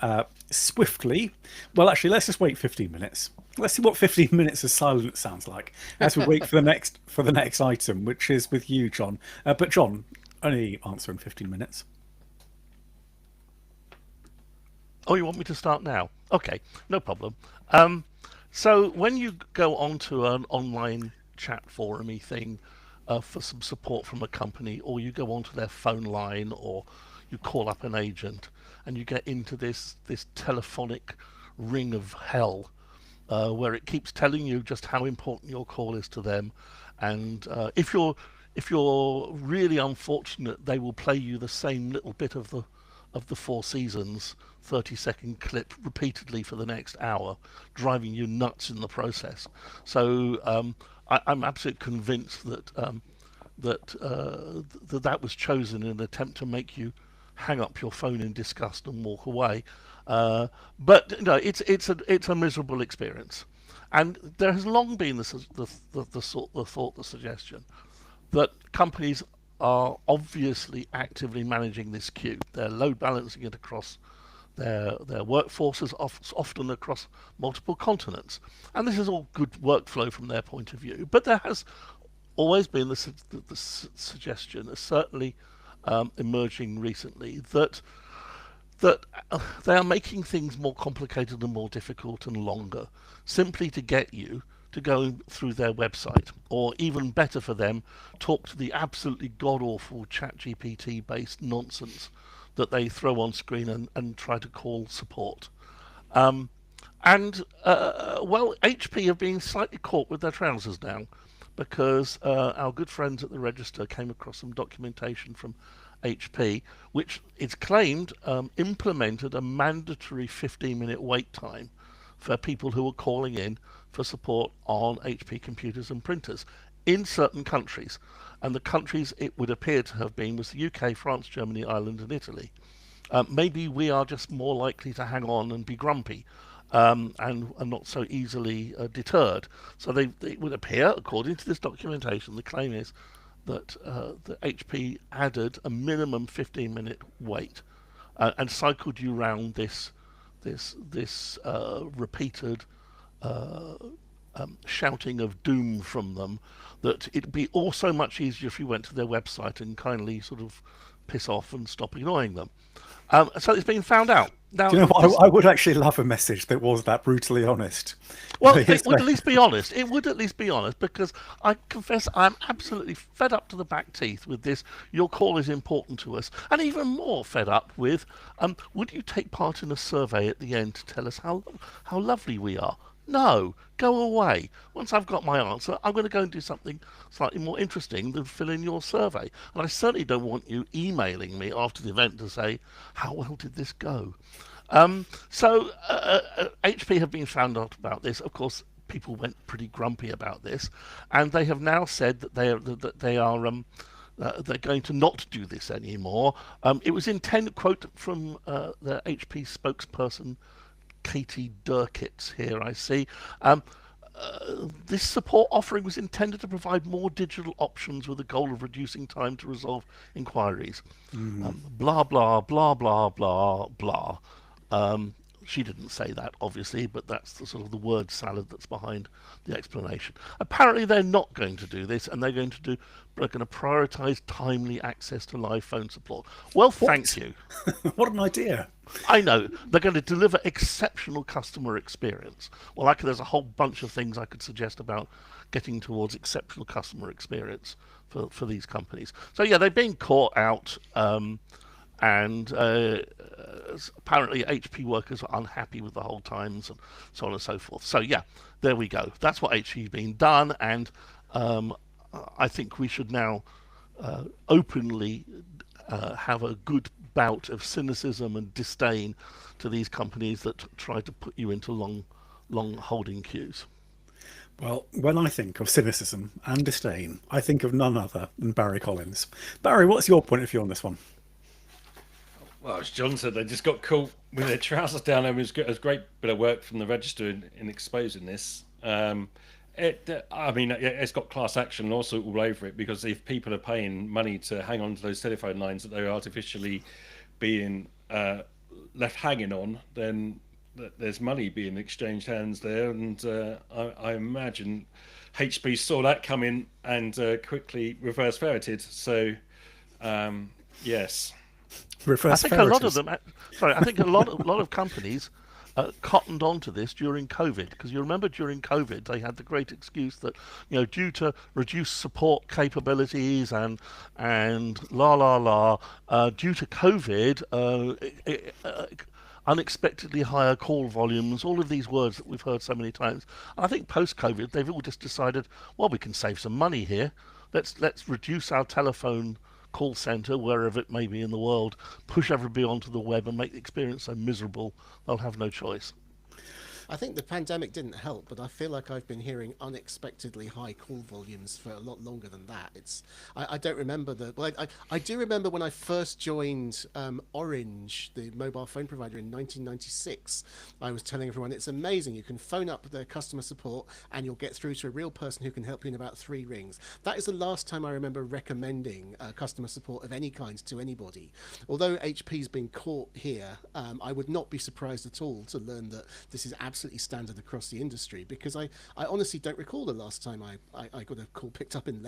swiftly. Well, actually, let's just wait 15 minutes. Let's see what 15 minutes of silence sounds like as we wait for the next item, which is with you, John. But John, only answer in 15 minutes. Oh, you want me to start now? Okay, no problem. So when you go onto an online chat forum-y thing for some support from a company, or you go onto their phone line, or you call up an agent, and you get into this telephonic ring of hell, where it keeps telling you just how important your call is to them, and if you're really unfortunate, they will play you the same little bit of the Four Seasons 30-second clip repeatedly for the next hour, driving you nuts in the process. So I'm absolutely convinced that that was chosen in an attempt to make you hang up your phone in disgust and walk away. But it's a miserable experience, and there has long been the suggestion that companies are obviously actively managing this queue. They're load balancing it across their workforces, often across multiple continents, and this is all good workflow from their point of view. But there has always been the suggestion, certainly emerging recently, that they are making things more complicated and more difficult and longer, simply to get you to go through their website, or even better for them, talk to the absolutely god-awful ChatGPT-based nonsense that they throw on screen and try to call support. Well, HP have been slightly caught with their trousers now, because our good friends at the Register came across some documentation from HP, which it's claimed implemented a mandatory 15-minute wait time for people who were calling in for support on HP computers and printers in certain countries. And the countries it would appear to have been was the UK, France, Germany, Ireland and Italy. Maybe we are just more likely to hang on and be grumpy and not so easily deterred. So they would appear, according to this documentation, the claim is that the HP added a minimum 15-minute wait and cycled you round this repeated shouting of doom from them, that it'd be all so much easier if you went to their website and kindly sort of piss off and stop annoying them. So it's been found out. Now, Do you know what? I would actually love a message that was that brutally honest. well, it would at least be honest. It would at least be honest, because I confess I'm absolutely fed up to the back teeth with this. Your call is important to us, and even more fed up with. Would you take part in a survey at the end to tell us how lovely we are? No, go away. Once I've got my answer, I'm going to go and do something slightly more interesting than fill in your survey. And I certainly don't want you emailing me after the event to say, how well did this go? So HP have been found out about this. Of course, people went pretty grumpy about this, and they have now said that they're going to not do this anymore. It was intended, quote from the HP spokesperson, Katie Durkitz here, I see. This support offering was intended to provide more digital options with the goal of reducing time to resolve inquiries. Blah, blah, blah, blah, blah, blah. She didn't say that, obviously, but that's the sort of the word salad that's behind the explanation. Apparently, they're not going to do this, and they're going to prioritise timely access to live phone support. Well, thank you. What an idea! I know they're going to deliver exceptional customer experience. Well, there's a whole bunch of things I could suggest about getting towards exceptional customer experience for these companies. So yeah, they've been caught out. And apparently HP workers are unhappy with the hold times and so on and so forth. So yeah, there we go. That's what HP's been done, and I think we should now openly have a good bout of cynicism and disdain to these companies that try to put you into long holding queues. Well, when I think of cynicism and disdain, I think of none other than Barry Collins. Barry, what's your point of view on this one? Well, as John said, they just got caught with their trousers down. It was a great bit of work from the register in exposing this. It's got class action lawsuit all over it, because if people are paying money to hang on to those telephone lines that they're artificially being left hanging on, then there's money being exchanged hands there. And I imagine HP saw that coming and quickly reverse ferreted. So, yes. Reverse I think a lot of them. I think a lot of companies cottoned onto this during COVID, because you remember during COVID they had the great excuse that, due to reduced support capabilities and due to COVID, unexpectedly higher call volumes, all of these words that we've heard so many times. And I think post-COVID they've all just decided, well, we can save some money here. Let's reduce our telephone call centre, wherever it may be in the world, push everybody onto the web and make the experience so miserable they'll have no choice. I think the pandemic didn't help, but I feel like I've been hearing unexpectedly high call volumes for a lot longer than that. I don't remember I do remember when I first joined Orange, the mobile phone provider, in 1996. I was telling everyone it's amazing. You can phone up their customer support and you'll get through to a real person who can help you in about 3 rings. That is the last time I remember recommending customer support of any kind to anybody. Although HP's been caught here, I would not be surprised at all to learn that this is absolutely standard across the industry, because I honestly don't recall the last time I got a call picked up in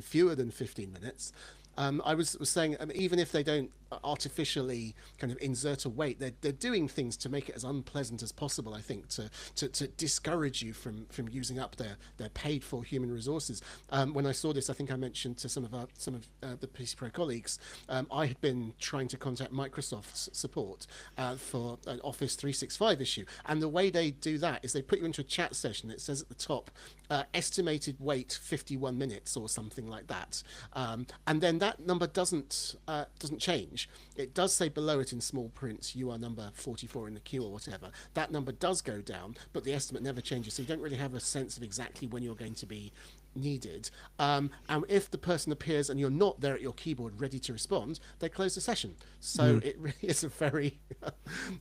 fewer than 15 minutes. I was saying, even if they don't artificially kind of insert a wait, they're doing things to make it as unpleasant as possible, I think, to discourage you from using up their paid for human resources. When I saw this, I think I mentioned to some of the PC Pro colleagues, I had been trying to contact Microsoft's support for an Office 365 issue, and the way they do that is they put you into a chat session. It says at the top, estimated wait 51 minutes or something like that, and then that number doesn't change. It does say below it in small print, you are number 44 in the queue or whatever. That number does go down, but the estimate never changes, so you don't really have a sense of exactly when you're going to be needed. And if the person appears and you're not there at your keyboard ready to respond, they close the session. So it really is a very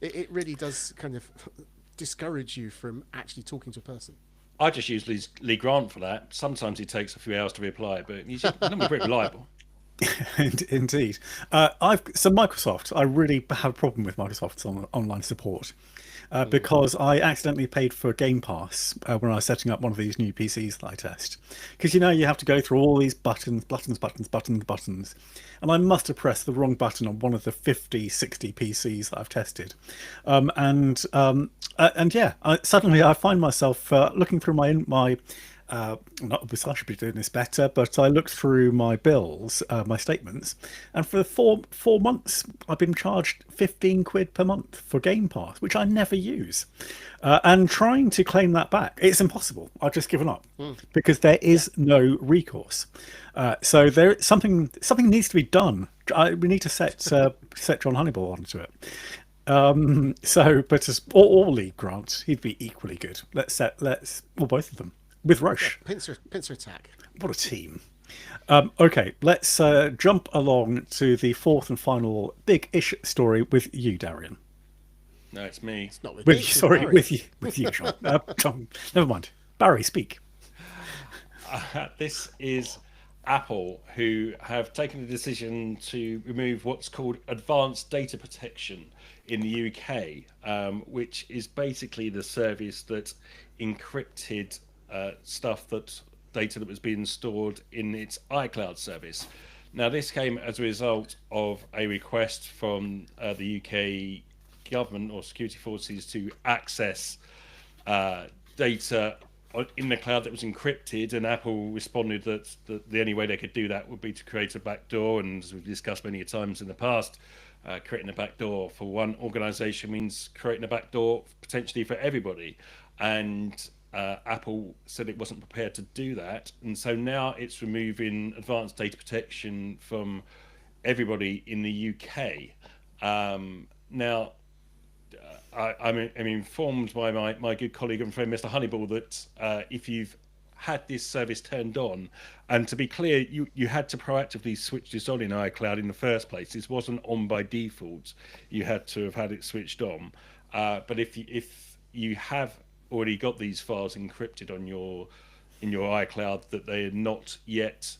it really does kind of discourage you from actually talking to a person. I just use Lee Grant for that. Sometimes it takes a few hours to reply, but he's normally pretty reliable. Indeed. So Microsoft, I really have a problem with Microsoft's online support. because I accidentally paid for Game Pass when I was setting up one of these new PCs that I test. Because you have to go through all these buttons, and I must have pressed the wrong button on one of the 50, 60 PCs that I've tested, suddenly I find myself looking through my not obviously I should be doing this better, but I looked through my bills, my statements, and for 4 months I've been charged 15 quid per month for Game Pass, which I never use. And trying to claim that back, it's impossible. I've just given up because there is no recourse. So there something needs to be done. We need to set John Honeyball onto it. But as or Lee Grant, he'd be equally good. Let's both of them. With Roche. Pincer attack. What a team. Okay, let's jump along to the fourth and final big-ish story with you, Darian. No, it's me. It's not with With me, it's sorry, Barry. with you, John. John. Never mind. Barry, speak. This is Apple, who have taken the decision to remove what's called advanced data protection in the UK, which is basically the service that encrypted data that was being stored in its iCloud service. Now, this came as a result of a request from the UK government or security forces to access data in the cloud that was encrypted, and Apple responded that the only way they could do that would be to create a backdoor. And as we've discussed many times in the past, creating a backdoor for one organization means creating a backdoor potentially for everybody. And Apple said it wasn't prepared to do that, and so now it's removing advanced data protection from everybody in the UK. Now, I'm informed by my good colleague and friend Mr. Honeyball that if you've had this service turned on, and to be clear, you had to proactively switch this on in iCloud in the first place. This wasn't on by default. You had to have had it switched on. But if you have already got these files encrypted in your iCloud, that they are not yet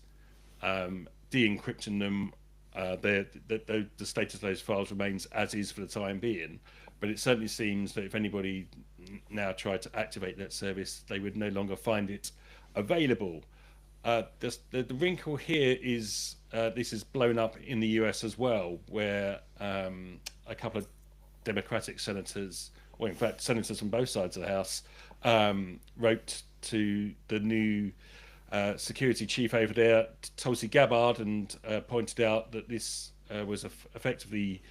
de-encrypting them, the status of those files remains as is for the time being. But it certainly seems that if anybody now tried to activate that service, they would no longer find it available. The wrinkle here is this is blown up in the US as well, where a couple of Democratic senators, well, in fact, senators from both sides of the House, wrote to the new security chief over there, Tulsi Gabbard, and pointed out that this was effectively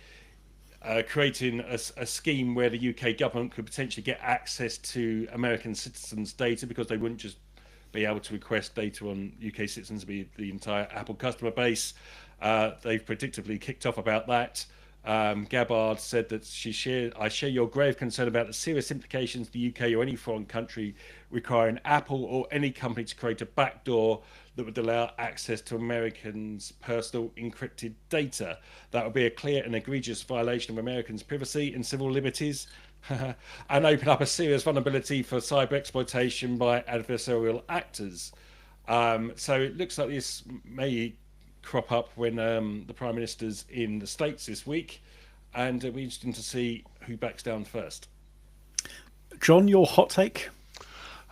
creating a scheme where the UK government could potentially get access to American citizens' data, because they wouldn't just be able to request data on UK citizens, be the entire Apple customer base. They've predictably kicked off about that. Gabbard said that I share your grave concern about the serious implications the UK or any foreign country requiring Apple or any company to create a backdoor that would allow access to Americans' personal encrypted data. That would be a clear and egregious violation of Americans' privacy and civil liberties and open up a serious vulnerability for cyber exploitation by adversarial actors. So it looks like this may crop up when the Prime Minister's in the States this week, and it'll be interesting to see who backs down first. John, your hot take?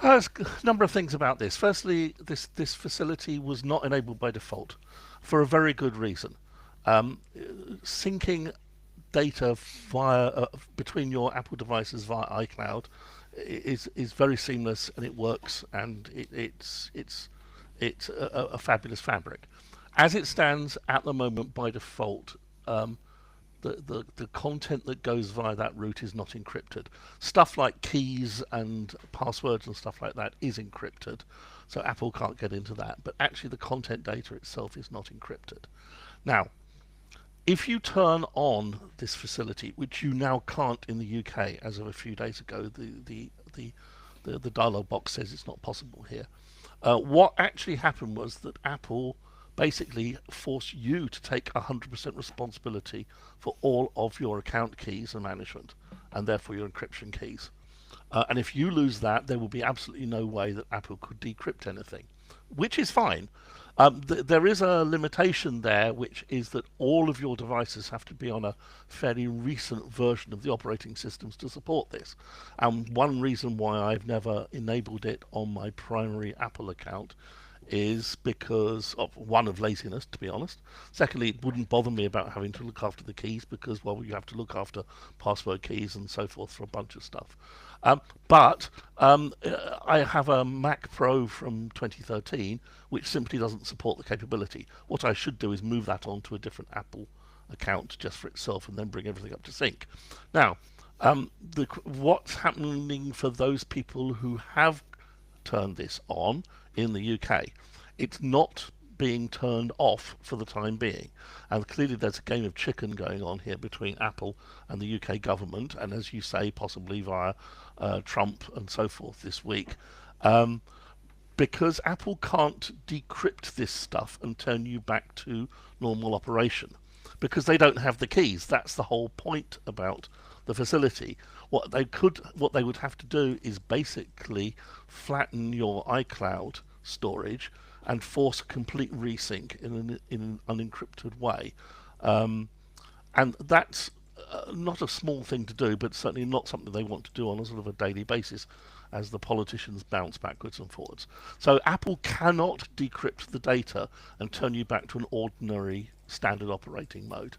There's a number of things about this. Firstly, this facility was not enabled by default for a very good reason. Syncing data via between your Apple devices via iCloud is very seamless, and it works, and it's a fabulous fabric. As it stands at the moment, by default, the content that goes via that route is not encrypted. Stuff like keys and passwords and stuff like that is encrypted, so Apple can't get into that. But actually, the content data itself is not encrypted. Now, if you turn on this facility, which you now can't in the UK as of a few days ago, the dialog box says it's not possible here. What actually happened was that Apple basically force you to take 100% responsibility for all of your account keys and management, and therefore your encryption keys. And if you lose that, there will be absolutely no way that Apple could decrypt anything, which is fine. There is a limitation there, which is that all of your devices have to be on a fairly recent version of the operating systems to support this. And one reason why I've never enabled it on my primary Apple account is because of one, of laziness, to be honest. Secondly, it wouldn't bother me about having to look after the keys because, well, you have to look after password keys and so forth for a bunch of stuff. But I have a Mac Pro from 2013 which simply doesn't support the capability. What I should do is move that onto a different Apple account just for itself and then bring everything up to sync. Now, what's happening for those people who have turned this on in the UK? It's not being turned off for the time being, and clearly there's a game of chicken going on here between Apple and the UK government, and as you say, possibly via Trump and so forth this week, because Apple can't decrypt this stuff and turn you back to normal operation because they don't have the keys. That's the whole point about the facility. What they would have to do is basically flatten your iCloud storage and force a complete resync in an unencrypted way. And that's not a small thing to do, but certainly not something they want to do on a sort of a daily basis as the politicians bounce backwards and forwards. So Apple cannot decrypt the data and turn you back to an ordinary standard operating mode.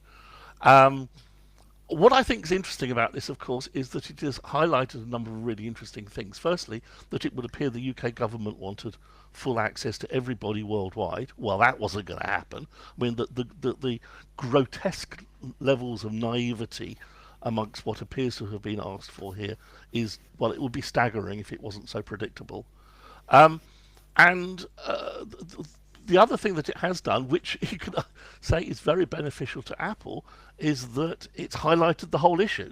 What I think is interesting about this, of course, is that it has highlighted a number of really interesting things. Firstly, that it would appear the UK government wanted full access to everybody worldwide. Well, that wasn't going to happen. I mean, the grotesque levels of naivety amongst what appears to have been asked for here is, well, it would be staggering if it wasn't so predictable. The other thing that it has done, which you could say is very beneficial to Apple, is that it's highlighted the whole issue,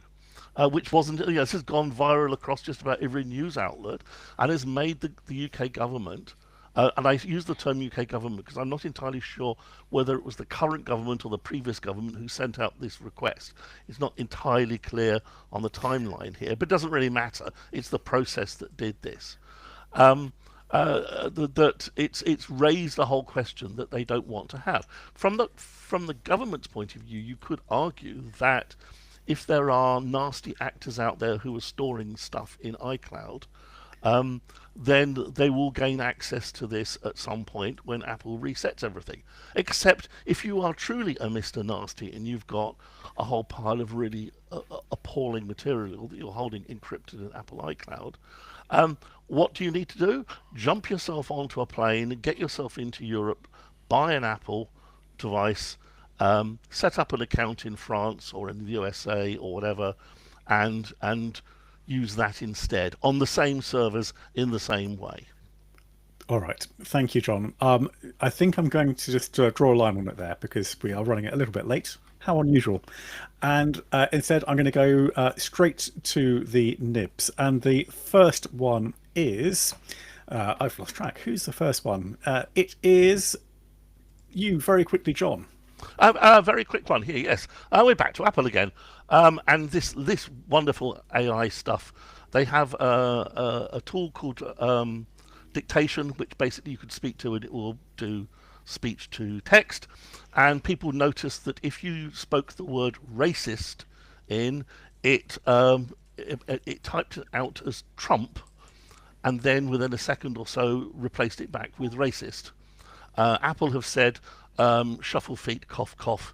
which wasn't, this has gone viral across just about every news outlet and has made the UK government, and I use the term UK government because I'm not entirely sure whether it was the current government or the previous government who sent out this request. It's not entirely clear on the timeline here, but it doesn't really matter. It's the process that did this. That it's raised a whole question that they don't want to have. From the government's point of view, you could argue that if there are nasty actors out there who are storing stuff in iCloud, then they will gain access to this at some point when Apple resets everything. Except if you are truly a Mr. Nasty and you've got a whole pile of really appalling material that you're holding encrypted in Apple iCloud, what do you need to do? Jump yourself onto a plane, get yourself into Europe, buy an Apple device, set up an account in France or in the USA or whatever, and use that instead on the same servers in the same way. All right. Thank you, John. I think I'm going to just draw a line on it there because we are running it a little bit late. How unusual. And instead, I'm going to go straight to the nibs. And the first one is... I've lost track. Who's the first one? It is you, very quickly, John. Very quick one here, yes. We're back to Apple again. And this wonderful AI stuff, they have a tool called dictation, which basically you could speak to and it will do speech to text. And people noticed that if you spoke the word racist in, it typed it out as Trump, and then within a second or so replaced it back with racist. Apple have said, shuffle feet, cough, cough.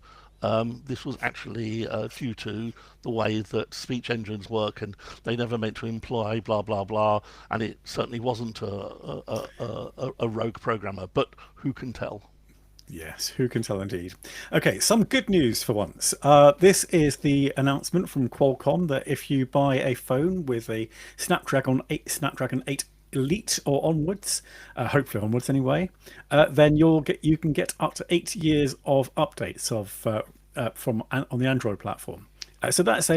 This was actually due to the way that speech engines work, and they never meant to imply blah blah blah, and it certainly wasn't a rogue programmer, but who can tell? Yes, who can tell indeed. Okay, some good news for once. This is the announcement from Qualcomm that if you buy a phone with a Snapdragon 8 Elite or onwards, hopefully onwards anyway, then you can get up to 8 years of updates on the Android platform. So that's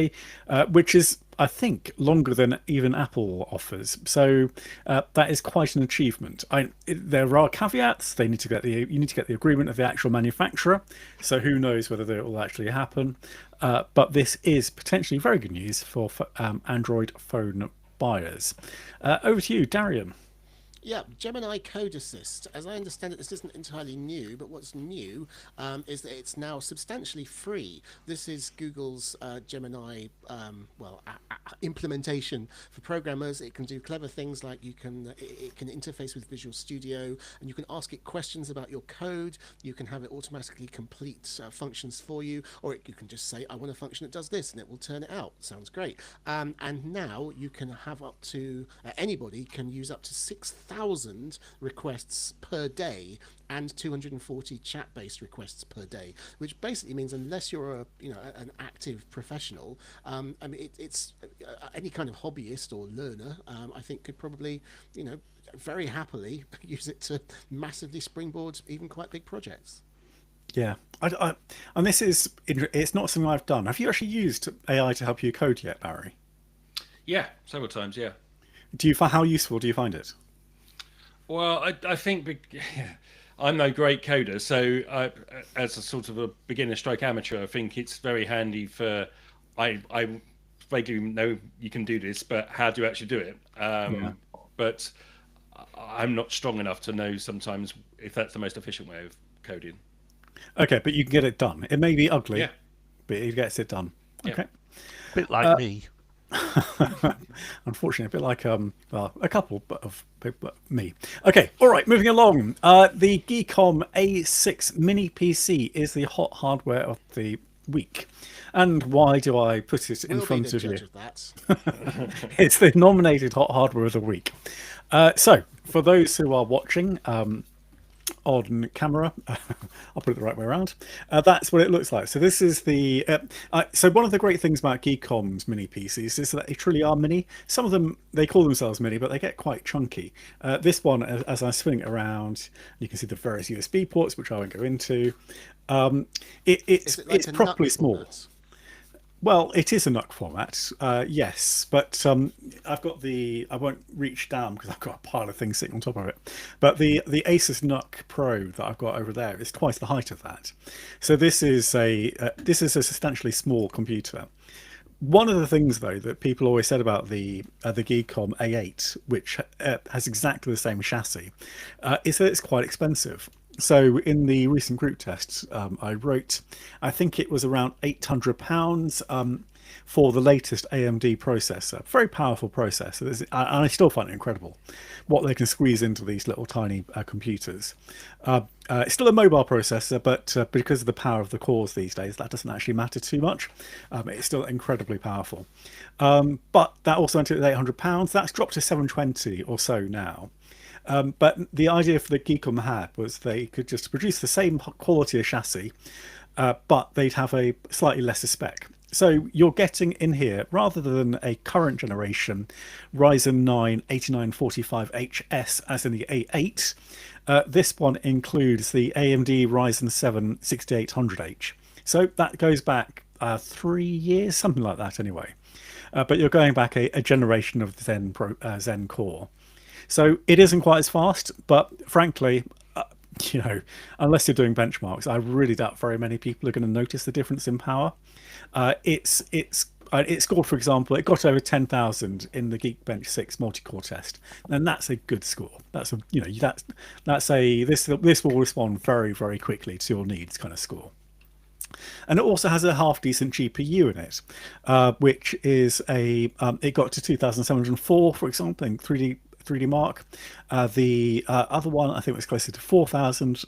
which is, I think, longer than even Apple offers. So that is quite an achievement. There are caveats. You need to get the agreement of the actual manufacturer. So who knows whether it will actually happen. But this is potentially very good news for Android phone buyers. Over to you, Darian. Yeah, Gemini Code Assist. As I understand it, this isn't entirely new, but what's new is that it's now substantially free. This is Google's Gemini, implementation for programmers. It can do clever things like it can interface with Visual Studio, and you can ask it questions about your code. You can have it automatically complete functions for you, or you can just say, "I want a function that does this," and it will turn it out. Sounds great. And now you can have up to anybody can use up to 6,000 requests per day and 240 chat-based requests per day, which basically means unless you're an active professional, I mean it's any kind of hobbyist or learner, I think could probably very happily use it to massively springboard even quite big projects. Yeah, and it's not something I've done. Have you actually used AI to help you code yet, Barry? Yeah, several times. Yeah. How useful do you find it? Well, I think I'm no great coder, so as a sort of a beginner stroke amateur, I think it's very handy for. I vaguely know you can do this, but how do you actually do it? But I'm not strong enough to know sometimes if that's the most efficient way of coding. Okay, but you can get it done. It may be ugly, Yeah. but it gets it done. Okay. Bit like me. Unfortunately, a bit like a couple of me. Okay, all right, moving along. The Geekom A6 Mini PC is the hot hardware of the week. And why do I put it in front of you? Of that. It's the nominated hot hardware of the week. So, for those who are watching on camera, I'll put it the right way around. That's what it looks like. So this is the. So one of the great things about Geekom's mini PCs is that they truly are mini. Some of them they call themselves mini, but they get quite chunky. This one, as I swing it around, you can see the various USB ports, which I won't go into. It's properly small. Format? Well, it is a NUC format, yes, but I've got I won't reach down because I've got a pile of things sitting on top of it. But the Asus NUC Pro that I've got over there is twice the height of that. So this is a substantially small computer. One of the things, though, that people always said about the Geekom A8, which has exactly the same chassis, is that it's quite expensive. So in the recent group tests, I wrote, I think it was around £800 for the latest AMD processor. Very powerful processor, and I still find it incredible what they can squeeze into these little tiny computers. It's still a mobile processor, but because of the power of the cores these days, that doesn't actually matter too much. It's still incredibly powerful. But that also went to £800. That's dropped to 720 or so now. But the idea for the Geekom had was they could just produce the same quality of chassis, but they'd have a slightly lesser spec. So you're getting in here, rather than a current generation Ryzen 9 8945HS as in the A8, this one includes the AMD Ryzen 7 6800H. So that goes back 3 years, something like that anyway. But you're going back a generation of the Zen Core. So it isn't quite as fast, but frankly, unless you're doing benchmarks, I really doubt very many people are going to notice the difference in power. It scored, for example, it got over 10,000 in the Geekbench 6 multi-core test, and that's a good score. This will respond very, very quickly to your needs kind of score. And it also has a half decent GPU in it, which is it got to 2,704, for example, in 3D Mark. The other one I think was closer to 4,000.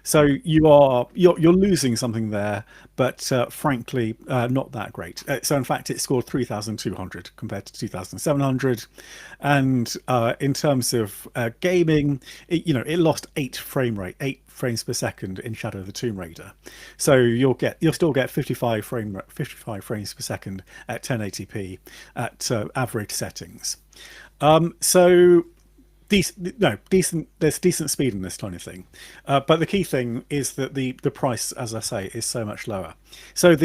So you're losing something there, but frankly not that great. So in fact it scored 3,200 compared to 2,700, and in terms of gaming, it lost 8 frames per second in Shadow of the Tomb Raider. So you'll still get 55 frames per second at 1080p at average settings. So decent. There's decent speed in this tiny thing, but the key thing is that the price, as I say, is so much lower. So so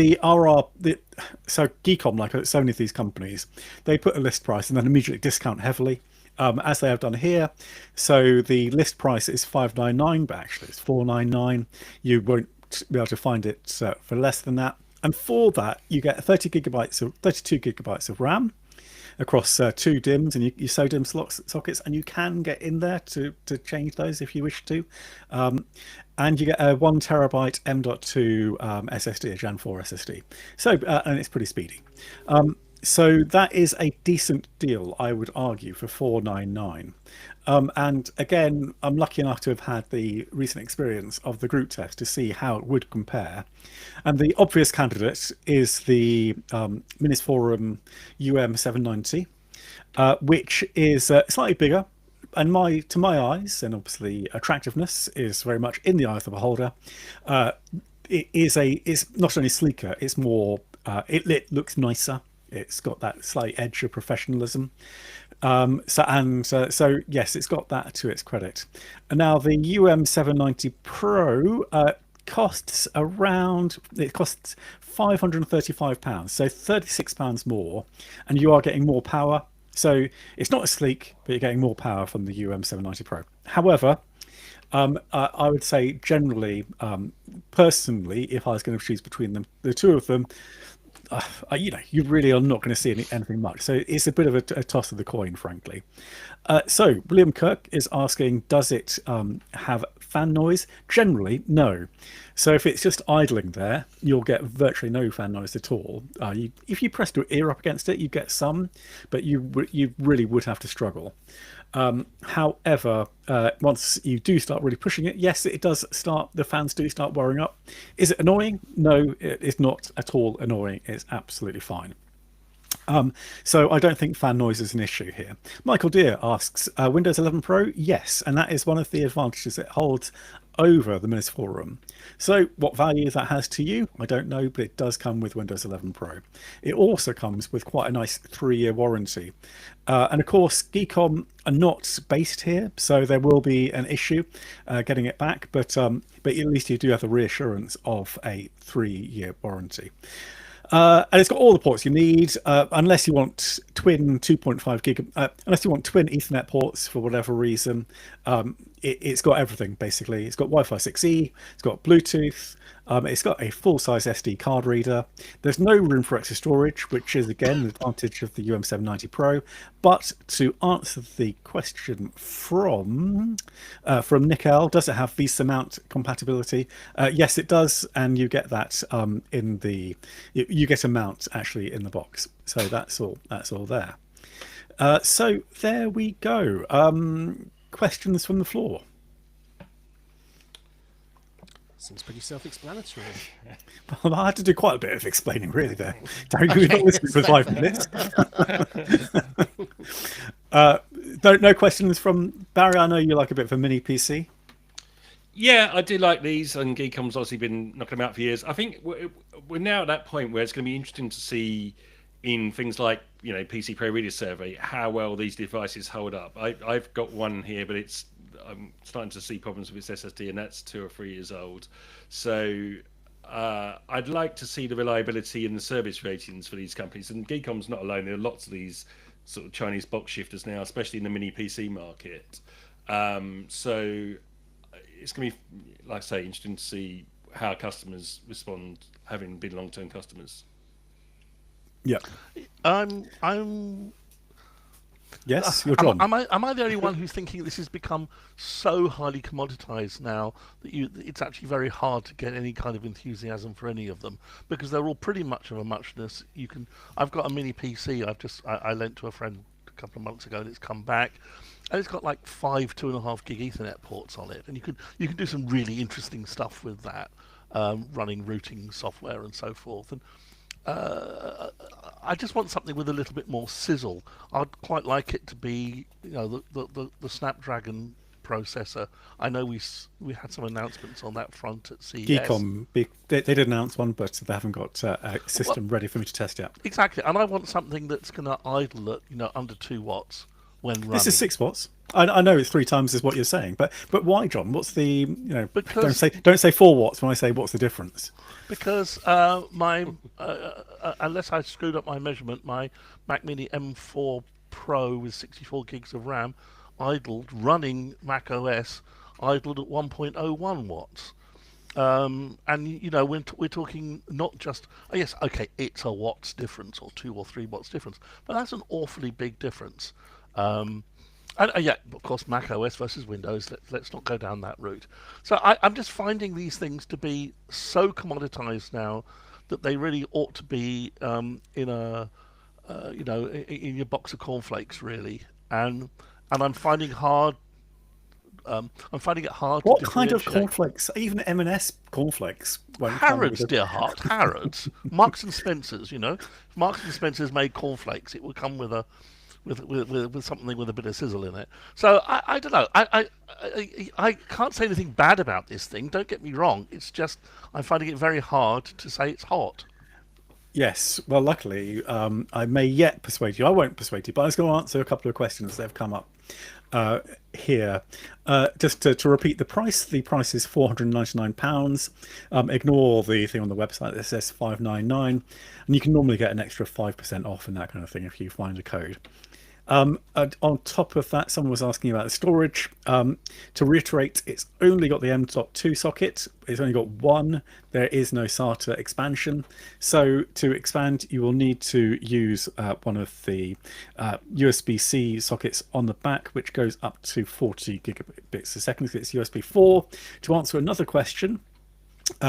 Geekom, like so many of these companies, they put a list price and then immediately discount heavily, as they have done here. So the list price is $599, but actually it's $499. You won't be able to find it for less than that. And for that, you get 32 gigabytes of RAM. across 2 DIMMs and your SODIMM sockets, and you can get in there to change those if you wish to. And you get a 1 terabyte M.2 SSD, a Gen 4 SSD. So, and it's pretty speedy. So that is a decent deal, I would argue, for $499. And again, I'm lucky enough to have had the recent experience of the group test to see how it would compare. And the obvious candidate is the Minisforum UM790, which is slightly bigger. And to my eyes, and obviously attractiveness is very much in the eye of the beholder. It's not only sleeker, it's more. It looks nicer. It's got that slight edge of professionalism. So yes, it's got that to its credit. And now the UM790 Pro costs £535, so £36 more, and you are getting more power. So it's not as sleek, but you're getting more power from the UM790 Pro. However, I would say generally, personally, if I was going to choose between them, the two of them, you really are not going to see anything much. So it's a bit of a toss of the coin, frankly. So William Kirk is asking, does it have fan noise? Generally, no. So if it's just idling there, you'll get virtually no fan noise at all. If you press your ear up against it, you get some, but you really would have to struggle. However, once you do start really pushing it, yes, the fans do start whirring up. Is it annoying? No, it's not at all annoying. It's absolutely fine. So I don't think fan noise is an issue here. Michael Deere asks, Windows 11 Pro? Yes, and that is one of the advantages it holds over the Minisforum. So what value that has to you, I don't know, but it does come with Windows 11 Pro. It also comes with quite a nice 3-year warranty. And of course, Geekom are not based here, so there will be an issue getting it back, but at least you do have the reassurance of a 3-year warranty. And it's got all the ports you need, unless you want twin 2.5 gig, unless you want twin Ethernet ports for whatever reason. It's got everything, basically. It's got Wi-Fi 6E, it's got Bluetooth, it's got a full-size SD card reader. There's no room for extra storage, which is, again, the advantage of the UM790 Pro. But to answer the question from Nickel, does it have VESA mount compatibility? Yes, it does, and you get that you get a mount actually in the box. So that's all there. So there we go. Questions from the floor? Seems pretty self-explanatory. Well, I had to do quite a bit of explaining, really, there. Darren, you've not listened for 5 minutes. No questions from Barry? I know you like a bit of a mini PC. Yeah, I do like these, and Geekom's obviously been knocking them out for years. I think we're now at that point where it's going to be interesting to see in things like, PC Pro Reader Survey, how well these devices hold up. I've got one here, but I'm starting to see problems with its SSD, and that's 2 or 3 years old. So I'd like to see the reliability and the service ratings for these companies. And Geekom's not alone. There are lots of these sort of Chinese box shifters now, especially in the mini PC market. So it's going to be, like I say, interesting to see how customers respond, having been long-term customers. Yeah. Yes, you're John. Am I the only one who's thinking this has become so highly commoditized now that it's actually very hard to get any kind of enthusiasm for any of them, because they're all pretty much of a muchness. I've got a mini PC. I lent to a friend a couple of months ago, and it's come back, and it's got like 5 2.5 gig Ethernet ports on it, and you can do some really interesting stuff with that, running routing software and so forth. And I just want something with a little bit more sizzle. I'd quite like it to be, the Snapdragon processor. I know we had some announcements on that front at CES. Geekom, they did announce one, but they haven't got a system ready for me to test yet. Exactly, and I want something that's going to idle at under 2 watts when running. This is 6 watts. I know it's 3 times as what you're saying, but why, John? What's the Because don't say 4 watts when I say what's the difference? Because my unless I screwed up my measurement, my Mac Mini M4 Pro with 64 gigs of RAM idled running Mac OS idled at 1.01 watts. And we're talking not just yes, okay, it's a watts difference or 2 or 3 watts difference, but that's an awfully big difference. And yeah, of course, Mac OS versus Windows. Let's not go down that route. So I'm just finding these things to be so commoditized now that they really ought to be in a in your box of cornflakes, really. And I'm finding hard. I'm finding it hard What to kind of differentiate. cornflakes? Even M&S cornflakes won't come Harrods, with dear heart, Harrods, Marks and Spencers. If Marks and Spencers made cornflakes, it would come with a with something with a bit of sizzle in it. So I don't know. I can't say anything bad about this thing. Don't get me wrong. It's just I'm finding it very hard to say it's hot. Yes, well, luckily, I may yet persuade you. I won't persuade you, but I was going to answer a couple of questions that have come up here. Just to repeat the price is £499. Ignore the thing on the website that says 599, and you can normally get an extra 5% off and that kind of thing if you find a code. On top of that, someone was asking about the storage. To reiterate, it's only got the M.2 socket. It's only got one. There is no SATA expansion. So to expand, you will need to use one of the USB-C sockets on the back, which goes up to 40 gigabits a second. It's USB 4. To answer another question,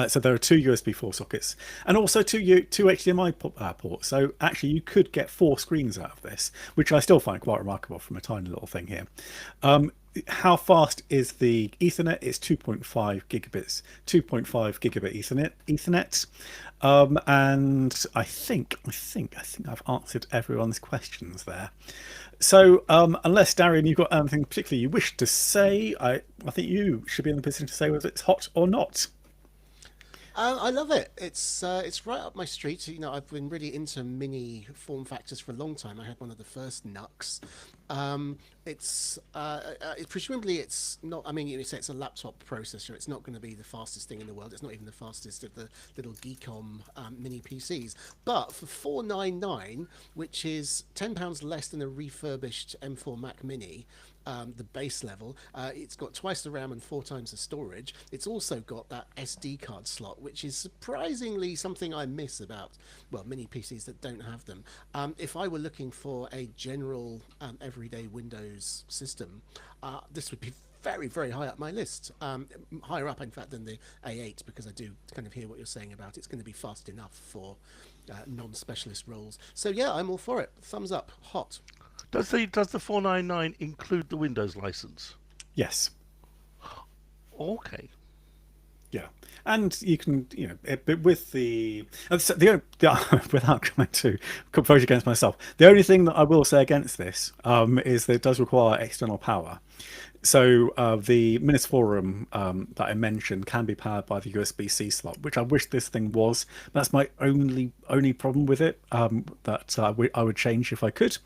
so there are two USB 4 sockets and also two HDMI ports. So actually you could get 4 screens out of this, which I still find quite remarkable from a tiny little thing here. How fast is the Ethernet? It's 2.5 gigabits, 2.5 gigabit Ethernet. And I think I've answered everyone's questions there. So unless, Darian, you've got anything particularly you wish to say, I think you should be in the position to say whether it's hot or not. I love it. It's right up my street. I've been really into mini form factors for a long time. I had one of the first NUCs. Presumably it's not. I mean, you say it's a laptop processor. It's not going to be the fastest thing in the world. It's not even the fastest of the little Geekom mini PCs. But for £499, which is £10 less than a refurbished M4 Mac Mini. The base level, it's got twice the RAM and 4 times the storage. It's also got that SD card slot, which is surprisingly something I miss about, well, mini PCs that don't have them. If I were looking for a general everyday Windows system, this would be very, very high up my list. Higher up, in fact, than the A8, because I do kind of hear what you're saying about it's going to be fast enough for non-specialist roles. So yeah, I'm all for it. Thumbs up. Hot. Does the 499 include the Windows license? Yes. Okay. Yeah, and you can, with without coming to vote against myself, the only thing that I will say against this is that it does require external power. So the Minis Forum that I mentioned can be powered by the USB-C slot, which I wish this thing was. That's my only problem with it that I would change if I could.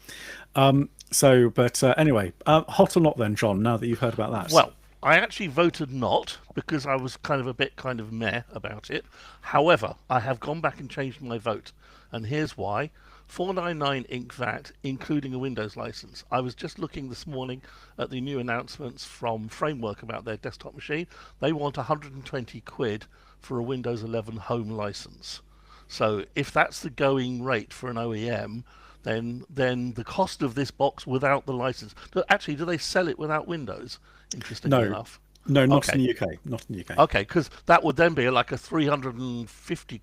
Anyway, hot or not then, John, now that you've heard about that? Well, I actually voted not because I was kind of meh about it. However, I have gone back and changed my vote, and here's why. 499 Inc. VAT, including a Windows license. I was just looking this morning at the new announcements from Framework about their desktop machine. They want 120 quid for a Windows 11 home license. So if that's the going rate for an OEM, then the cost of this box without the license. Actually, do they sell it without Windows? Interestingly enough. No, not in the UK. Not in the UK. Okay, because that would then be like a 360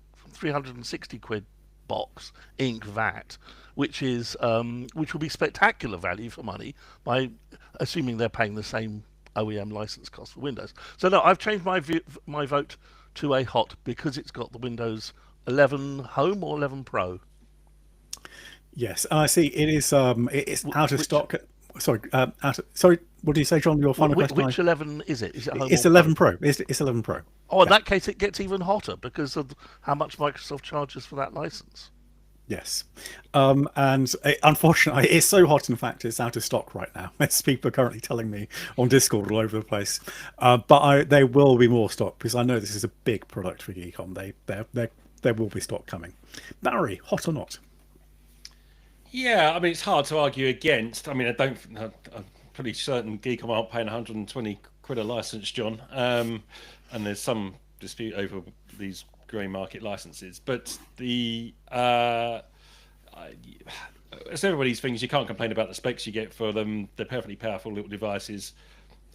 quid box, Inc. VAT, which will be spectacular value for money by assuming they're paying the same OEM license cost for Windows. So no, I've changed my vote to a hot because it's got the Windows 11 Home or 11 Pro. Yes, I see. It is. It's out of stock. Sorry. Sorry. What do you say, John? Your final question. Which 11 is it? Is it Home? It's or 11 Pro. It's 11 Pro. Oh, in that case, it gets even hotter because of how much Microsoft charges for that license. Yes, unfortunately, it's so hot. In fact, it's out of stock right now. As people are currently telling me on Discord all over the place. But there will be more stock because I know this is a big product for Geekom. There will be stock coming. Barry, hot or not? Yeah, I mean, it's hard to argue against. I mean, I'm pretty certain Geekom aren't paying 120 quid a license, John. And there's some dispute over these grey market licenses. But the as everybody's things, you can't complain about the specs you get for them. They're perfectly powerful little devices.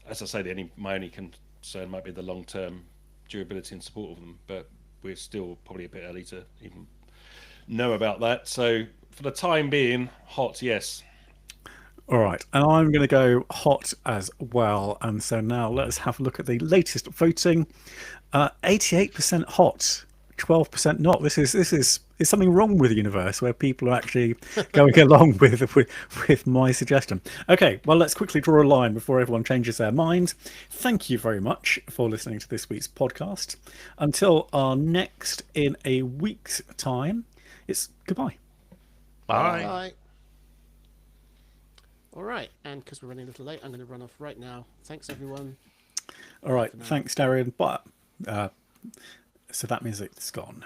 As I say, my only concern might be the long-term durability and support of them, but we're still probably a bit early to even know about that. So for the time being, hot, yes. All right, and I'm going to go hot as well. And so now let's have a look at the latest voting. 88% hot, 12% not. This is something wrong with the universe where people are actually going along with my suggestion. Okay, well, let's quickly draw a line before everyone changes their mind. Thank you very much for listening to this week's podcast. Until our next in a week's time, it's goodbye. Bye. Bye. All right, and because we're running a little late, I'm going to run off right now. Thanks, everyone. All right, thanks, Darren. But so that means it's gone.